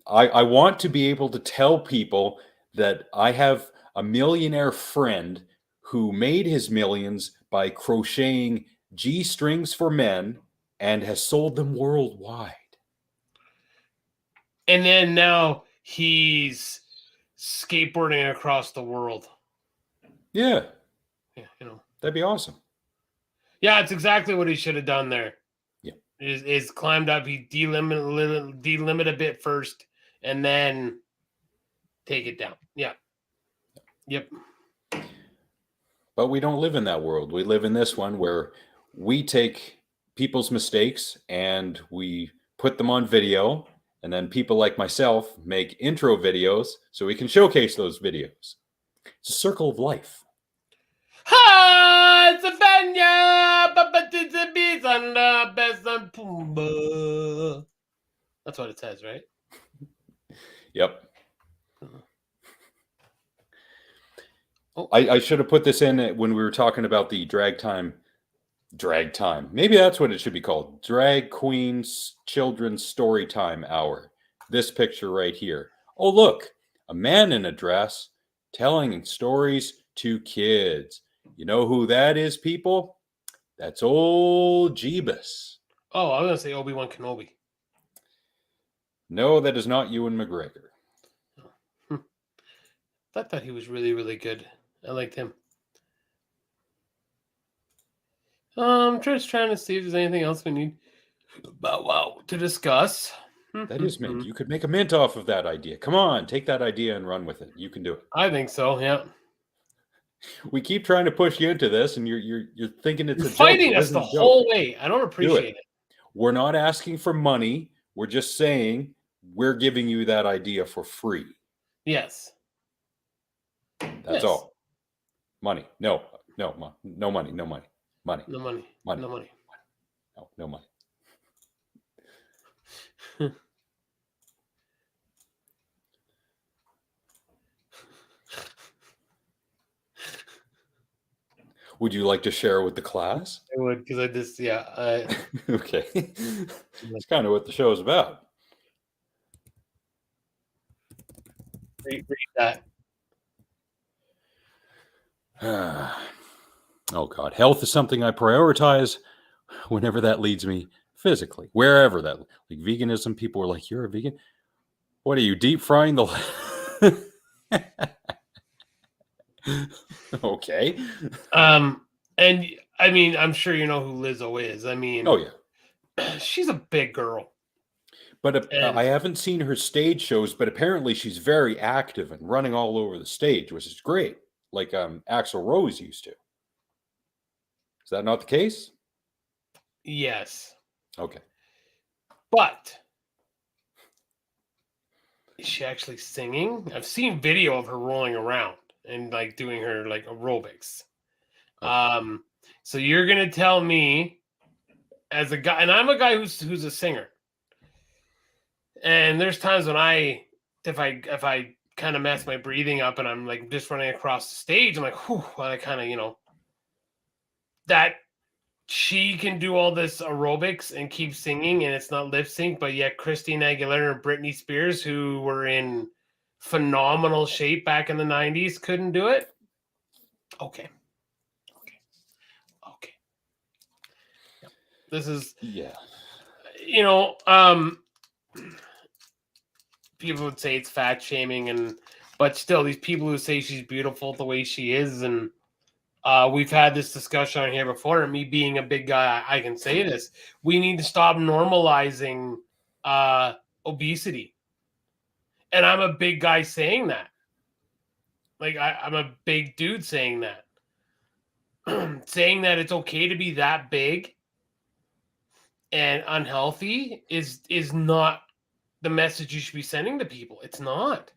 I want to be able to tell people that I have a millionaire friend who made his millions by crocheting G-strings for men and has sold them worldwide. And then now he's skateboarding across the world. Yeah. That'd be awesome. Yeah, it's exactly what he should have done there. Yeah. Is climbed up, he delimit a bit first and then take it down. Yeah. Yep. But we don't live in that world. We live in this one where we take people's mistakes and we put them on video, and then people like myself make intro videos so we can showcase those videos. It's a circle of life. Ha! It's a Vanya! That's what it says, right? Yep. Oh. I should have put this in when we were talking about the drag time. Maybe that's what it should be called. Drag Queens Children's Story Time Hour. This picture right here. Oh, look. A man in a dress telling stories to kids. You know who that is, people? That's old Jeebus. Oh, I was going to say Obi-Wan Kenobi. No, that is not Ewan McGregor. I thought he was really, really good. I liked him. I'm just trying to see if there's anything else we need to discuss. That is mint. You could make a mint off of that idea. Come on, take that idea and run with it. You can do it. I think so. Yeah. We keep trying to push you into this, and you're thinking it's a joke. Fighting us the whole way. I don't appreciate it. We're not asking for money. We're just saying we're giving you that idea for free. Yes. That's all. Money. No money. Money. No money. No money. No money. Would you like to share with the class? I would, because I just, Okay. That's kind of what the show is about. Read that. Oh, God. Health is something I prioritize whenever that leads me physically, wherever that, like veganism, people are like, you're a vegan? What are you, deep frying the Okay. And I mean, I'm sure you know who Lizzo is. I mean, Oh yeah. she's a big girl. But And I haven't seen her stage shows, but apparently she's very active and running all over the stage, which is great. Like Axl Rose used to. Is that not the case? yes, Okay. but is she actually singing? I've seen video of her rolling around and like doing her like aerobics. Okay. So you're gonna tell me as a guy, and I'm a guy who's a singer, and there's times when if I kind of mess my breathing up and I'm like just running across the stage, I'm like, whew, well, I kind of that she can do all this aerobics and keep singing and it's not lip sync, but yet Christina Aguilera and Britney Spears, who were in phenomenal shape back in the 90s, couldn't do it. Okay. Yeah. This is people would say it's fat shaming but still these people who say she's beautiful the way she is, and we've had this discussion on here before, and me being a big guy, I can say this. We need to stop normalizing obesity. And I'm a big guy saying that. Like, I'm a big dude saying that. Saying that it's okay to be that big and unhealthy is not the message you should be sending to people. It's not.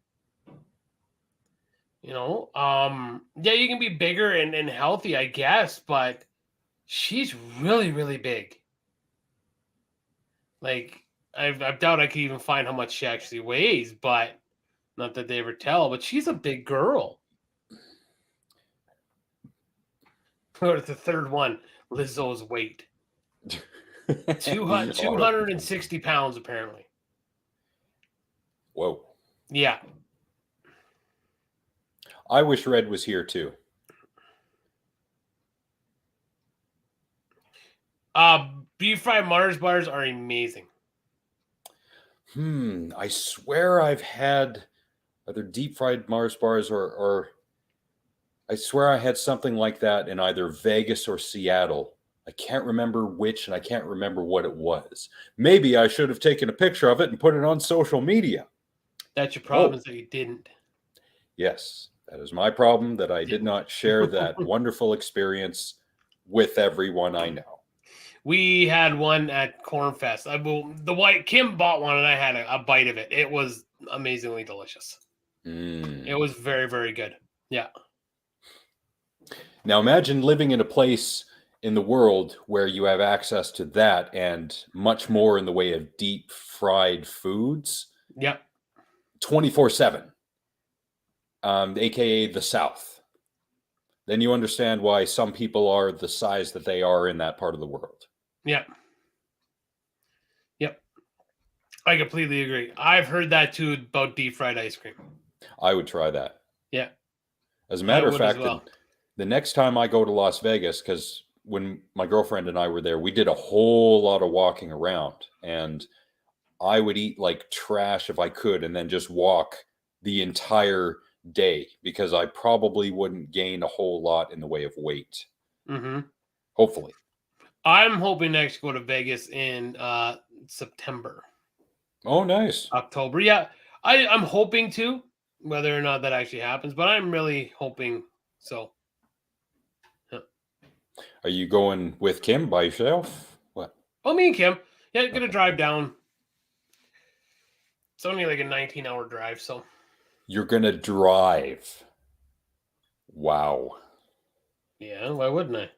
Yeah, you can be bigger and healthy, I guess, but she's really, really big. Like, I doubt I could even find how much she actually weighs, but not that they ever tell, but she's a big girl. Go to the third one, Lizzo's weight. 260 pounds, apparently. Whoa. Yeah. I wish Red was here too. Beef fried Mars bars are amazing. I swear I've had either deep fried Mars bars or I swear I had something like that in either Vegas or Seattle. I can't remember which, and I can't remember what it was. Maybe I should have taken a picture of it and put it on social media. That's your problem, is that you didn't. Yes, that is my problem, that I did not share that wonderful experience with everyone I know. We had one at Cornfest. Kim bought one, and I had a bite of it. It was amazingly delicious. It was very, very good. Yeah. Now imagine living in a place in the world where you have access to that and much more in the way of deep fried foods. Yep. 24/7, aka the South. Then you understand why some people are the size that they are in that part of the world. Yep. I completely agree. I've heard that too about deep fried ice cream. I would try that. Yeah. As a matter of fact, the next time I go to Las Vegas, because when my girlfriend and I were there, we did a whole lot of walking around, and I would eat like trash if I could and then just walk the entire day because I probably wouldn't gain a whole lot in the way of weight. Mm-hmm. Hopefully. I'm hoping next to go to Vegas in September. Oh, nice. October. Yeah. I'm hoping to, whether or not that actually happens, but I'm really hoping so. Yeah. Are you going with Kim by yourself? What? Oh, me and Kim. Yeah, gonna drive down. It's only like a 19-hour drive, so. You're gonna drive. Wow. Yeah, why wouldn't I?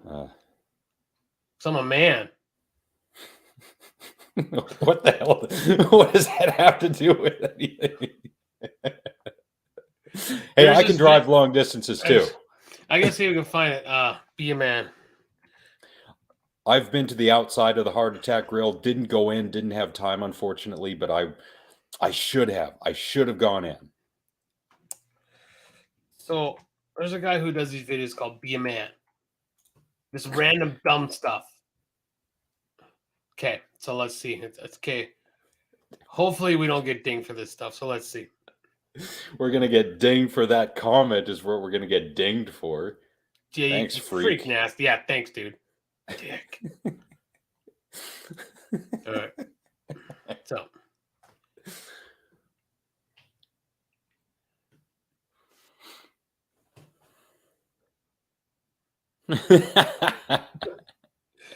'Cause I'm a man. What the hell? What does that have to do with anything? Hey, I can drive long distances too. I guess see if we can find it. Be a man. I've been to the outside of the Heart Attack Grill. Didn't go in. Didn't have time, unfortunately. But I should have. I should have gone in. So there's a guy who does these videos called Be a Man. This random dumb stuff. Okay, so let's see. It's okay. Hopefully we don't get dinged for this stuff. So let's see. We're gonna get dinged for that comment. Is what we're gonna get dinged for. Yeah, Thanks, you freak. nasty. Yeah, thanks, dude. Dick. All right. So.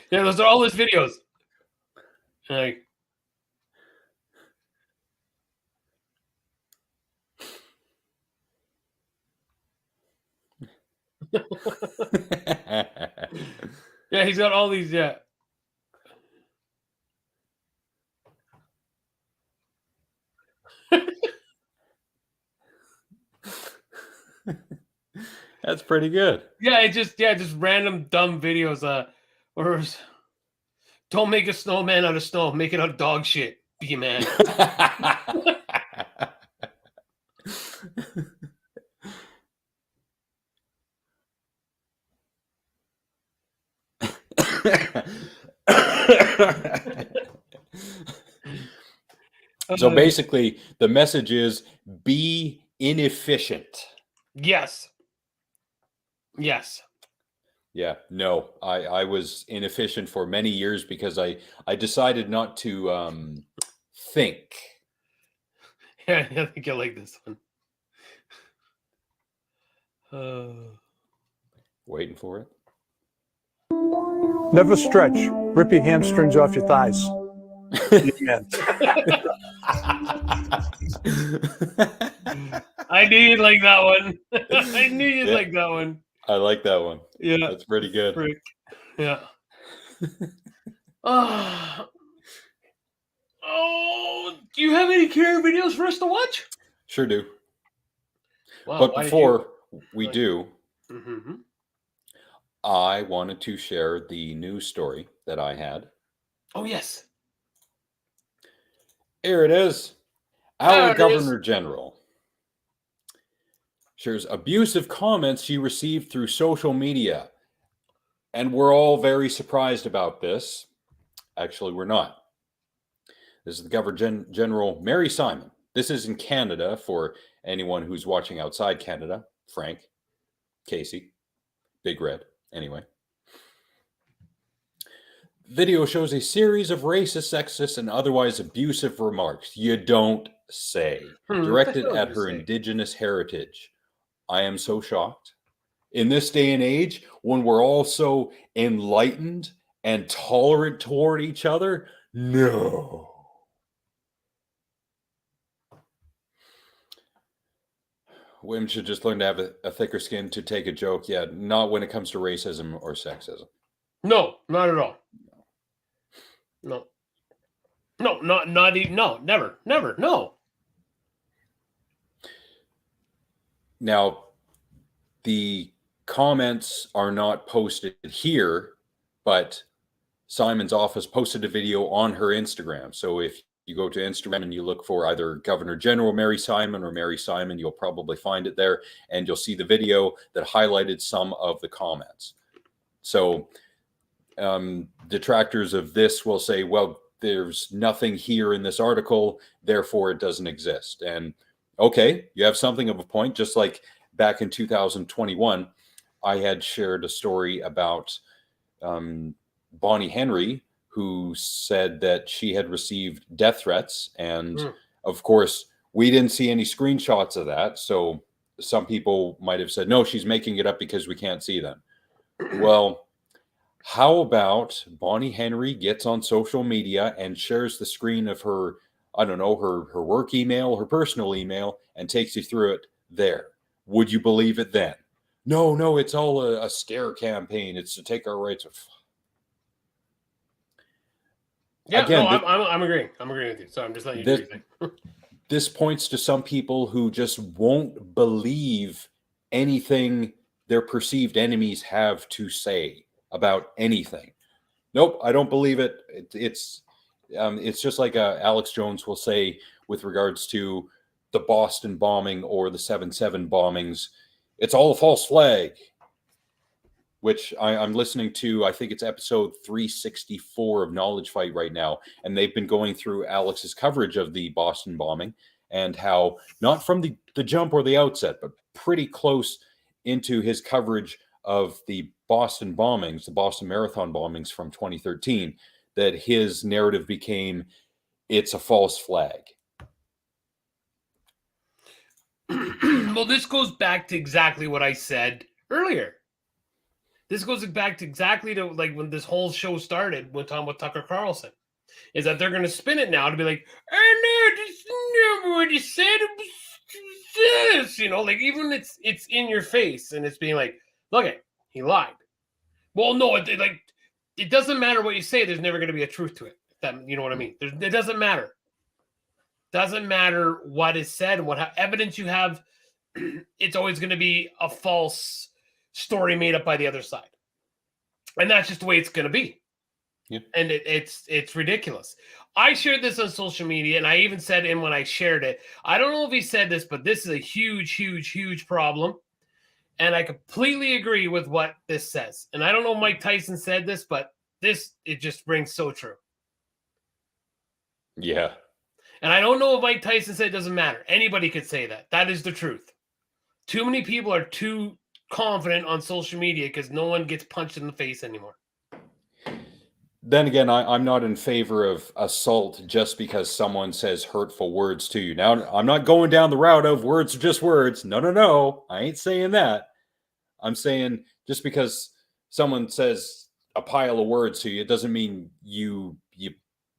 Yeah, those are all his videos. Like, yeah, he's got all these. Yeah. That's pretty good. Yeah, just random dumb videos. Or don't make a snowman out of snow. Make it out of dog shit. Be a man. So basically, the message is be inefficient. Yes. Yes. Yeah, no, I was inefficient for many years because I decided not to think. Yeah, I think I like this one. Waiting for it. Never stretch. Rip your hamstrings off your thighs. I knew you'd like that one. I knew you'd like that one. I like that one. Yeah, that's pretty good. Frick. Yeah. Oh, do you have any care videos for us to watch? Sure do. Wow, but before we do, I wanted to share the news story that I had. Oh, yes. Here it is. Our Governor General shares abusive comments she received through social media. And we're all very surprised about this. Actually, we're not. This is the Governor General Mary Simon. This is in Canada for anyone who's watching outside Canada. Frank, Casey, Big Red. Anyway. Video shows a series of racist, sexist, and otherwise abusive remarks. You don't say. Directed at her Indigenous heritage. I am so shocked. In this day and age, when we're all so enlightened and tolerant toward each other, no. Women should just learn to have a thicker skin to take a joke. Yeah, not when it comes to racism or sexism. No, not at all. No. No, not even, no, never, no. Now, the comments are not posted here, but Simon's office posted a video on her Instagram. So if you go to Instagram and you look for either Governor General Mary Simon or Mary Simon, you'll probably find it there, and you'll see the video that highlighted some of the comments. So detractors of this will say, well, there's nothing here in this article, therefore it doesn't exist. And okay, you have something of a point. Just like back in 2021, I had shared a story about Bonnie Henry, who said that she had received death threats. And of course, we didn't see any screenshots of that. So some people might have said, no, she's making it up because we can't see them. Well, how about Bonnie Henry gets on social media and shares the screen of her, I don't know, her work email, her personal email, and takes you through it there? Would you believe it then? No, it's all a scare campaign. It's to take our rights. Yeah, again, no, I'm agreeing. I'm agreeing with you. So I'm just letting you do your thing. This points to some people who just won't believe anything their perceived enemies have to say about anything. Nope, I don't believe it. It's just like Alex Jones will say with regards to the Boston bombing or the 7/7 bombings. It's all a false flag, which I'm listening to. I think it's episode 364 of Knowledge Fight right now. And they've been going through Alex's coverage of the Boston bombing. and how not from the jump or the outset, but pretty close into his coverage of the Boston bombings, the Boston Marathon bombings from 2013, that his narrative became, it's a false flag. Well, this goes back to exactly what I said earlier. This goes back to exactly to like when this whole show started, when talking about Tucker Carlson, is that they're going to spin it now to be like, I know, this never what you said. It was this, you know, like even it's in your face, and it's being like, look it, he lied. Well, no, it doesn't matter what you say. There's never going to be a truth to it. That, you know what I mean? It doesn't matter. Doesn't matter what is said, what evidence you have. It's always going to be a false story made up by the other side, and that's just the way it's going to be. Yep. And it's ridiculous. I shared this on social media, and I even said in when I shared it, I don't know if he said this, but this is a huge problem, and I completely agree with what this says. And I don't know if Mike Tyson said this, but it just rings so true. Yeah. And I don't know if Mike Tyson said it doesn't matter. Anybody could say that. That is the truth. Too many people are too confident on social media because no one gets punched in the face anymore. Then again, I'm not in favor of assault just because someone says hurtful words to you. Now, I'm not going down the route of words are just words. No. I ain't saying that. I'm saying just because someone says a pile of words to you, it doesn't mean you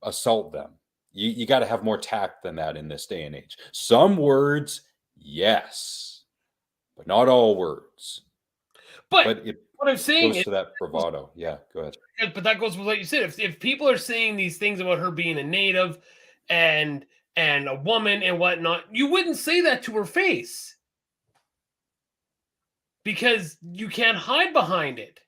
assault them. You got to have more tact than that in this day and age. Some words, yes, but not all words. But what I'm saying goes to that bravado. Yeah, go ahead. But that goes with what you said. If people are saying these things about her being a native and a woman and whatnot, you wouldn't say that to her face because you can't hide behind it.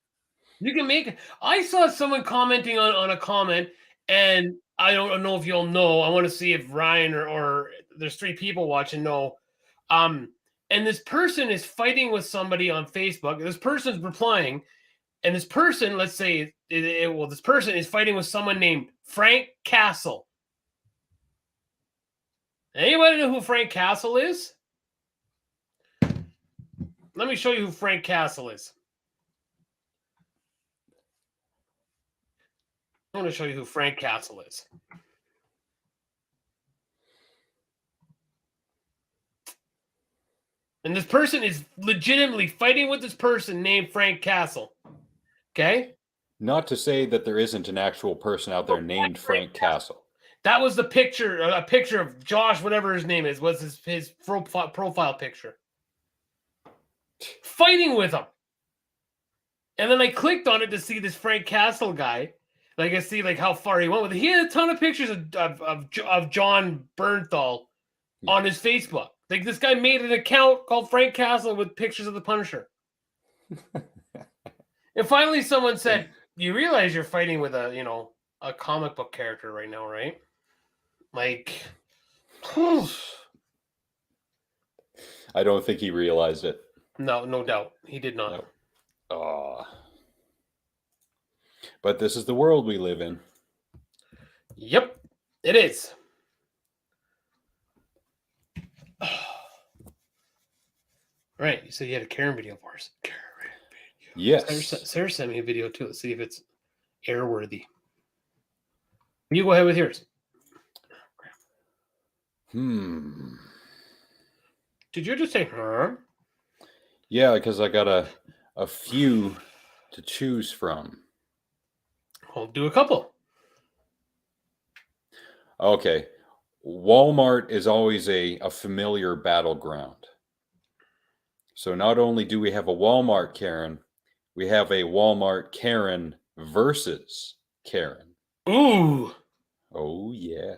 You can make. I saw someone commenting on a comment, and I don't know if you'll know. I want to see if Ryan or there's 3 people watching know. And this person is fighting with somebody on Facebook. This person's replying, and this person, let's say, this person is fighting with someone named Frank Castle. Anybody know who Frank Castle is? Let me show you who Frank Castle is. I'm going to show you who Frank Castle is. And this person is legitimately fighting with this person named Frank Castle. Okay? Not to say that there isn't an actual person out there named Frank Castle. That was the picture, a picture of Josh, whatever his name is, was his profile picture. Fighting with him. And then I clicked on it to see this Frank Castle guy. Like I see like how far he went with it. He had a ton of pictures of John Bernthal on his Facebook. Like this guy made an account called Frank Castle with pictures of the Punisher. And finally someone said, you realize you're fighting with a comic book character right now, right? Like, I don't think he realized it. No doubt. He did not. No. But this is the world we live in. Yep, it is. Right, you said you had a Karen video for us. Karen video. Yes. Sarah sent me a video too. Let's see if it's airworthy. You go ahead with yours. Did you just say, huh? Yeah, because I got a few to choose from. I'll do a couple. Okay. Walmart is always a familiar battleground. So not only do we have a Walmart Karen, we have a Walmart Karen versus Karen. Ooh. Oh, yeah.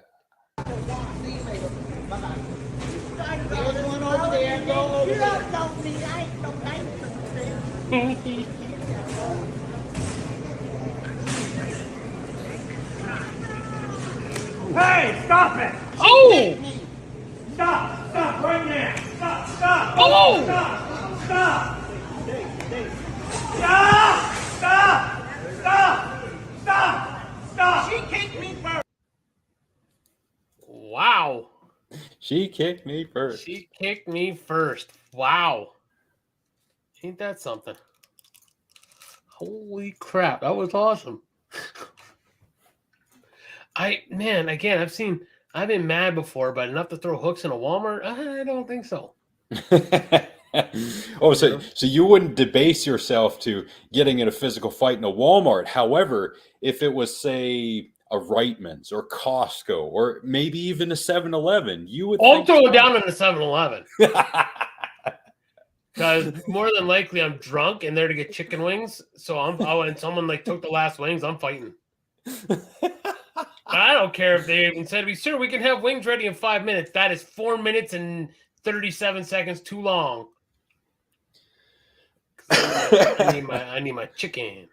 Hey, stop it! Oh! Stop right now! Stop! Oh! Stop! She kicked me first. Wow. She kicked me first. She kicked me first. Wow. Ain't that something? Holy crap. That was awesome. I've been mad before, but enough to throw hooks in a Walmart? I don't think so. Oh, so you wouldn't debase yourself to getting in a physical fight in a Walmart. However, if it was, say, a Reitman's or Costco or maybe even a 7-Eleven, you would I'll throw it down in the 7-Eleven. think Because more than likely I'm drunk and there to get chicken wings. So and someone like took the last wings, I'm fighting. I don't care if they even said to me, sir, we can have wings ready in 5 minutes. That is 4 minutes and 37 seconds too long. I need my chicken.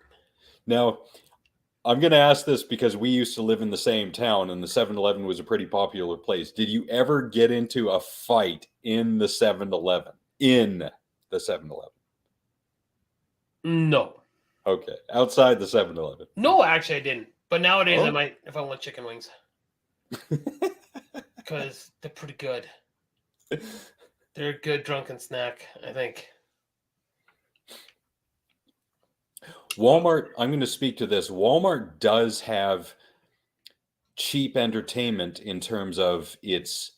Now, I'm going to ask this because we used to live in the same town and the 7-Eleven was a pretty popular place. Did you ever get into a fight in the 7-Eleven? In the 7-Eleven? No. Okay. Outside the 7-Eleven? No, actually I didn't. But nowadays I might if I want chicken wings. Because they're pretty good. They're a good drunken snack, I think. Walmart, I'm going to speak to this. Walmart does have cheap entertainment in terms of its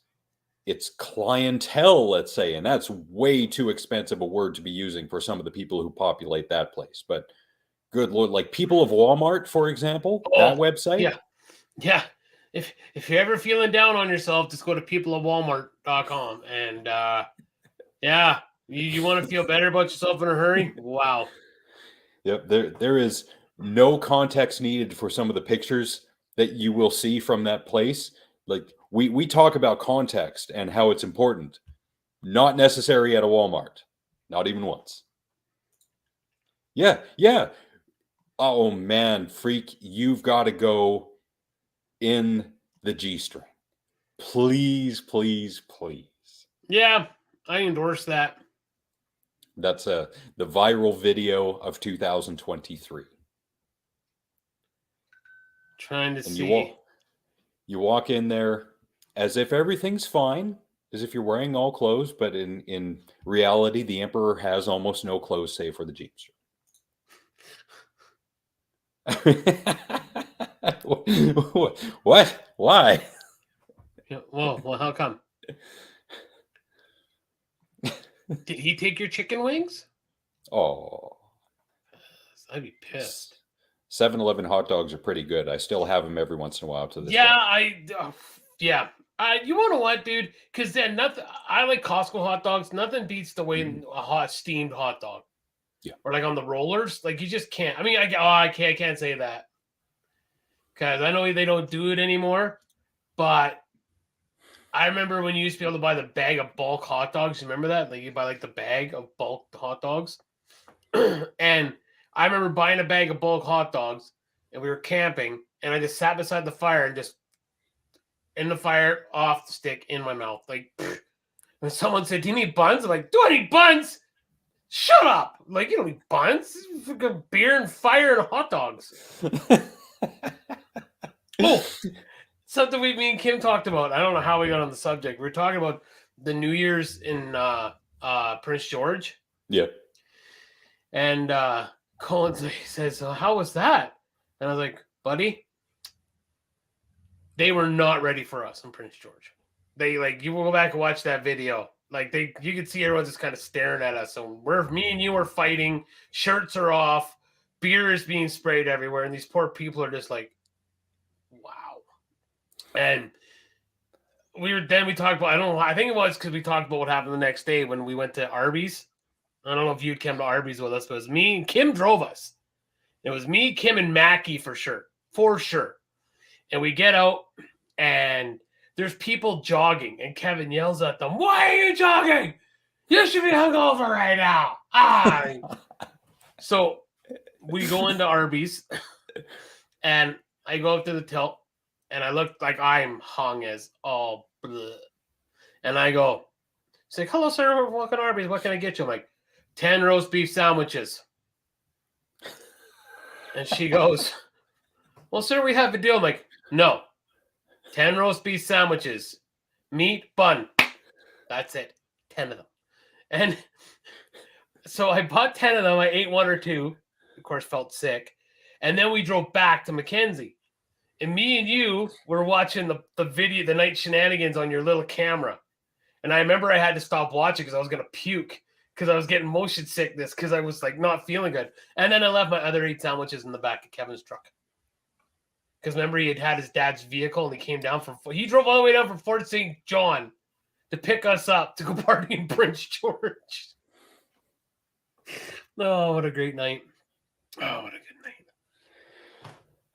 clientele, let's say, and that's way too expensive a word to be using for some of the people who populate that place. But good Lord, like People of Walmart, for example, that website. Yeah. If you're ever feeling down on yourself, just go to peopleofwalmart.com and you want to feel better about yourself in a hurry? Wow. Yep, there is no context needed for some of the pictures that you will see from that place. Like we talk about context and how it's important. Not necessary at a Walmart. Not even once. Yeah. Oh man, freak, you've got to go in the G-string. Please. Yeah, I endorse that. That's the viral video of 2023. Trying to see. You walk in there as if everything's fine, as if you're wearing all clothes, but in reality, the emperor has almost no clothes save for the G-string. What? Why? Yeah, well, how come? Did he take your chicken wings? Oh, I'd be pissed. 7-Eleven hot dogs are pretty good. I still have them every once in a while to this day. You want to know what, dude? Because then nothing. I like Costco hot dogs. Nothing beats the way a steamed hot dog. Yeah. Or like on the rollers, like you just can't. I mean, I can't say that because I know they don't do it anymore. But I remember when you used to be able to buy the bag of bulk hot dogs. You remember that? Like you buy like the bag of bulk hot dogs. And I remember buying a bag of bulk hot dogs, and we were camping, and I just sat beside the fire and just in the fire, off the stick, in my mouth. Like, when someone said, "Do you need buns?" I'm like, "Do I need buns? Shut up!" Like, you don't need buns. It's beer and fire and hot dogs. Oh, something me and Kim talked about. I don't know how we got on the subject. We were talking about the New Year's in Prince George. Yeah. And Colin says, "How was that?" And I was like, "Buddy, they were not ready for us in Prince George. They you will go back and watch that video. You could see everyone just kind of staring at us. So me and you are fighting. Shirts are off. Beer is being sprayed everywhere, and these poor people are just like, wow." And we talked about. I don't know. I think it was because we talked about what happened the next day when we went to Arby's. I don't know if you'd come to Arby's with us, but it was me and Kim drove us. It was me, Kim, and Mackie for sure. And we get out, and there's people jogging, and Kevin yells at them, "Why are you jogging? You should be hungover right now." So we go into Arby's, and I go up to the tilt, and I look like I'm hung as all bleh. And I go, it's like, "Hello, sir, we're walking Arby's. What can I get you?" I'm like, 10 roast beef sandwiches. And she goes, "Well, sir, we have a deal." I'm like, "No, 10 roast beef sandwiches, meat, bun. That's it. 10 of them. And so I bought 10 of them. I ate 1 or 2. Of course, felt sick. And then we drove back to Mackenzie. And me and you were watching the video, the night shenanigans on your little camera. And I remember I had to stop watching because I was going to puke because I was getting motion sickness because I was like not feeling good. And then I left my other 8 sandwiches in the back of Kevin's truck. Because remember, he had his dad's vehicle and he came down he drove all the way down from Fort St. John to pick us up to go party in Prince George. Oh, what a great night. Oh, what a good night.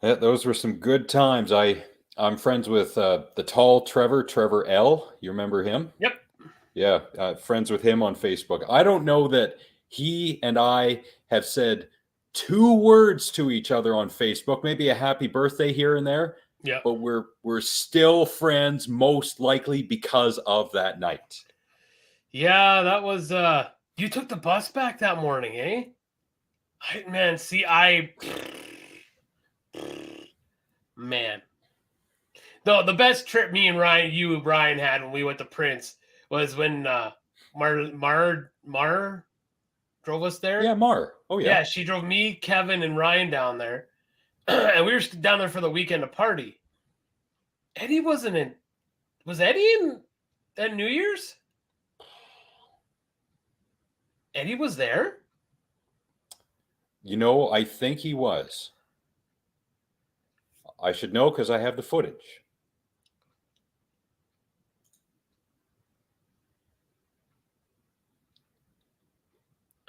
Yeah, those were some good times. I'm friends with the tall Trevor L. You remember him? Yep. Yeah, friends with him on Facebook. I don't know that he and I have said 2 words to each other on Facebook, maybe a happy birthday here and there. Yeah. But we're still friends, most likely because of that night. Yeah, that was you took the bus back that morning, eh? Man. No, the best trip me and Ryan had when we went to Prince was when Mar drove us there. Yeah, Mar. Oh, yeah. Yeah, she drove me, Kevin, and Ryan down there. And we were down there for the weekend to party. Eddie wasn't in. Was Eddie in at New Year's? Eddie was there? You know, I think he was. I should know because I have the footage.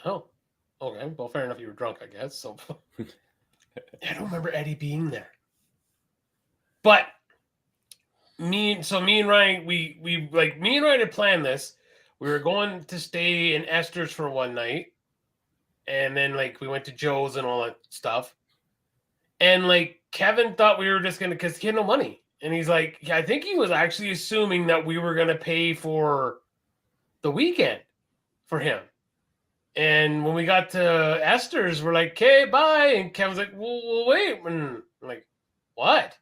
Oh, okay. Well, fair enough. You were drunk, I guess. So I don't remember Eddie being there. But me and Ryan, me and Ryan had planned this. We were going to stay in Esther's for one night, and then we went to Joe's and all that stuff. And Kevin thought we were just gonna, because he had no money, and he's like, I think he was actually assuming that we were gonna pay for the weekend for him. And when we got to Esther's, we're like, okay, bye. And Kevin's like, well wait. And I'm like, what?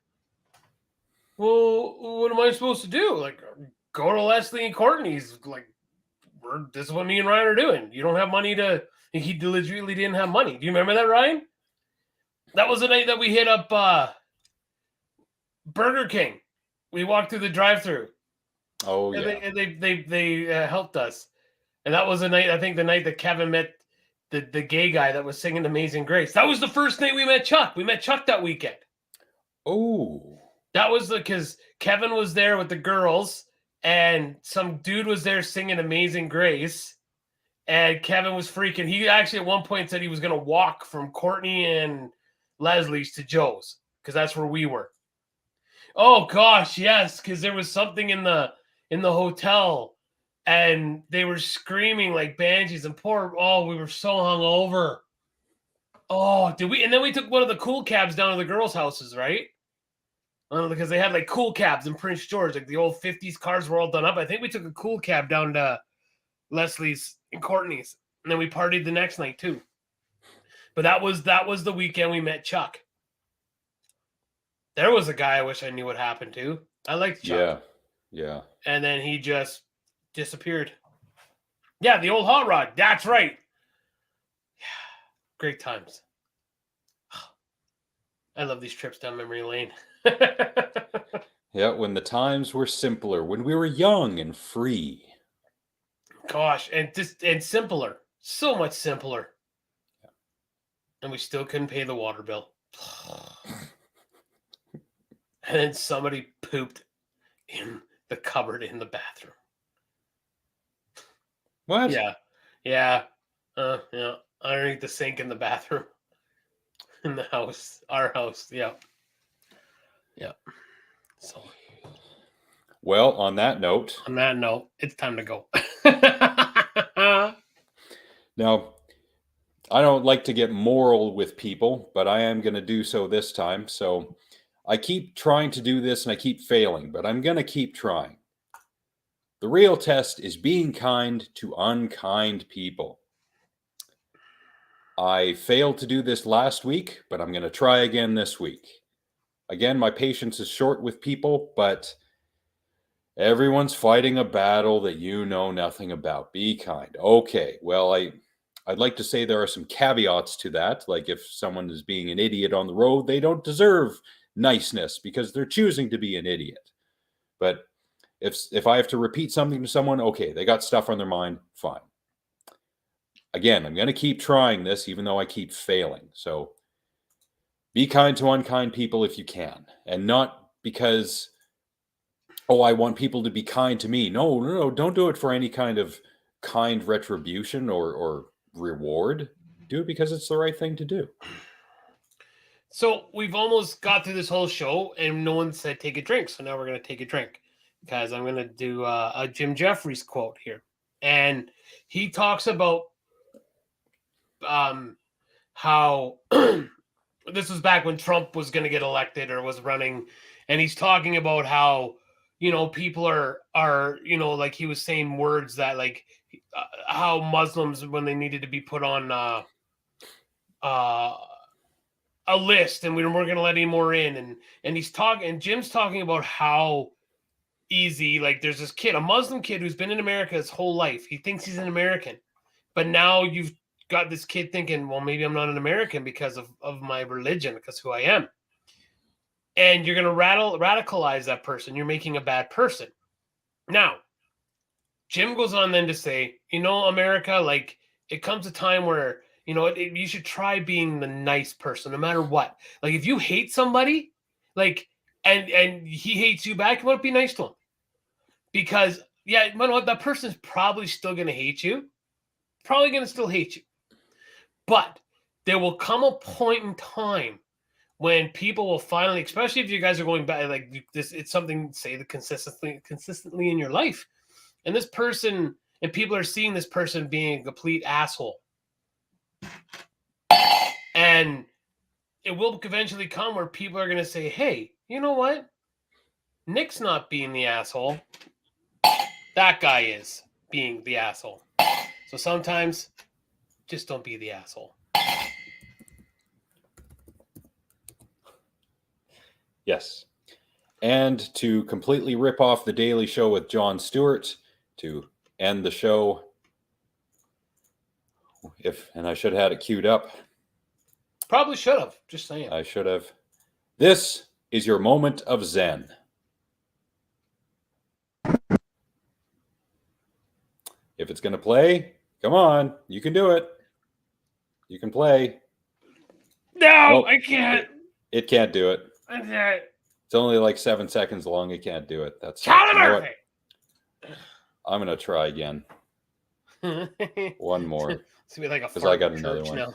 Well, what am I supposed to do? Go to Leslie and Courtney's. This is what me and Ryan are doing. You don't have money to. He legitimately didn't have money. Do you remember that, Ryan? That was the night that we hit up Burger King. We walked through the drive-thru. Oh, yeah. And they helped us. And that was the night, I think, the night that Kevin met the gay guy that was singing Amazing Grace. That was the first night we met Chuck. We met Chuck that weekend. Oh. That was because Kevin was there with the girls, and some dude was there singing Amazing Grace, and Kevin was freaking. He actually at one point said he was going to walk from Courtney and Leslie's to Joe's, because that's where we were. Oh, gosh, yes, because there was something in the hotel, and they were screaming like banshees, and we were so hungover. Oh, did we? And then we took one of the cool cabs down to the girls' houses, right? Because they had cool cabs in Prince George, the old 50s cars were all done up. I think we took a cool cab down to Leslie's and Courtney's, and then we partied the next night too. But that was the weekend we met Chuck. There was a guy I wish I knew what happened to. I liked Chuck. Yeah. And then he just disappeared. Yeah, the old hot rod. That's right. Yeah, great times. I love these trips down memory lane. Yeah, when the times were simpler, when we were young and free. Gosh, and simpler. So much simpler. Yeah. And we still couldn't pay the water bill. And then somebody pooped in the cupboard in the bathroom. What? Yeah. Yeah. Underneath the sink in the bathroom. In the house. Our house. Yeah. Yeah. So. Well, on that note, it's time to go. Now, I don't like to get moral with people, but I am going to do so this time. So I keep trying to do this and I keep failing, but I'm going to keep trying. The real test is being kind to unkind people. I failed to do this last week, but I'm going to try again this week. Again, my patience is short with people, but Everyone's fighting a battle that you know nothing about. Be kind. Okay, well, I'd like to say there are some caveats to that. Like if someone is being an idiot on the road, they don't deserve niceness because they're choosing to be an idiot. But if I have to repeat something to someone, okay, they got stuff on their mind, fine. Again, I'm going to keep trying this even though I keep failing. So be kind to unkind people if you can. And not because, oh, I want people to be kind to me. No, don't do it for any kind of kind retribution or reward. Do it because it's the right thing to do. So we've almost got through this whole show and no one said take a drink. So now we're going to take a drink because I'm going to do a Jim Jeffries quote here. And he talks about how this was back when Trump was going to get elected or was running. And he's talking about how, people are, like he was saying words that like how Muslims, when they needed to be put on a list and we weren't going to let any more in. And he's talking, and Jim's talking about how easy, like there's this kid, a Muslim kid who's been in America his whole life. He thinks he's an American, but now you've got this kid thinking, well, maybe I'm not an American because of my religion, because who I am. And you're going to radicalize that person. You're making a bad person. Now, Jim goes on then to say, America, like it comes a time where, you should try being the nice person no matter what. Like if you hate somebody, like, and he hates you back, you want to be nice to him. Because, yeah, you know what? That person's probably still going to hate you. Probably going to still hate you. But there will come a point in time when people will finally, especially if you guys are going back, like this, it's something, say, the consistently in your life. And this person, and people are seeing this person being a complete asshole. And it will eventually come where people are going to say, hey, you know what? Nick's not being the asshole. That guy is being the asshole. So sometimes just don't be the asshole. Yes. And to completely rip off The Daily Show with Jon Stewart, to end the show, and I should have had it queued up. Probably should have. Just saying. I should have. This is your moment of Zen. If it's going to play, come on. You can do it. You can play. No, I can't. It can't do it. I can't. It's only like 7 seconds long. It can't do it. That's Charlie Murphy. I'm going to try again. One more. It's going to be like a because I got another one. Now.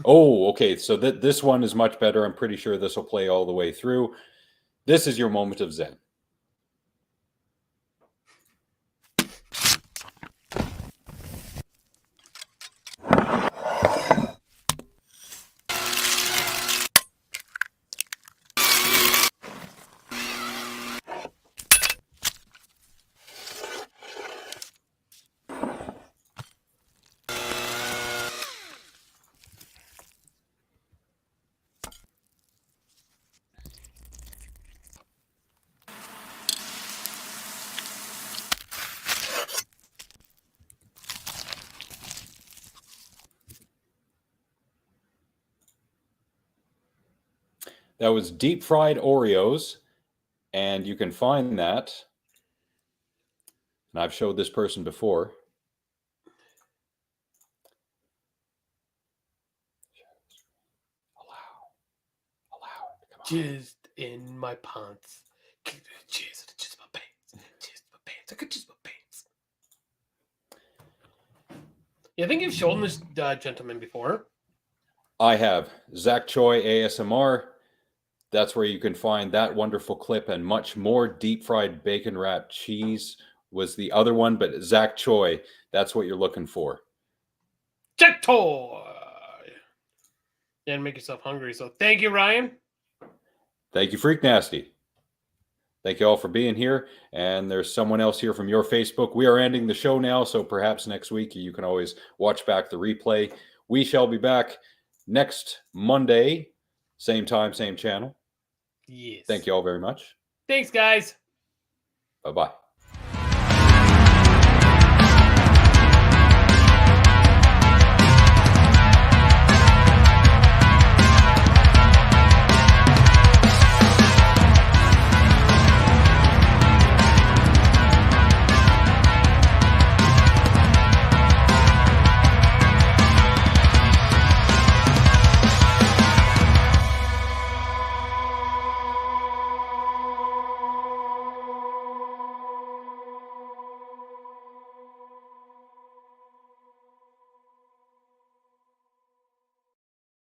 Oh, okay. So this one is much better. I'm pretty sure this will play all the way through. This is your moment of Zen. That was deep fried Oreos, and you can find that. And I've showed this person before. Allow. Jizzed in my pants. Jizz my pants. Jizz my pants. I could jizz my pants. Yeah, I think you've shown this gentleman before. I have. Zach Choi ASMR. That's where you can find that wonderful clip and much more. Deep fried bacon wrapped cheese was the other one, but Zach Choi, that's what you're looking for. Jack Choi. Yeah, and make yourself hungry. So thank you, Ryan. Thank you, Freak Nasty. Thank you all for being here. And there's someone else here from your Facebook. We are ending the show now, so perhaps next week you can always watch back the replay. We shall be back next Monday, same time, same channel. Yes. Thank you all very much. Thanks, guys. Bye-bye.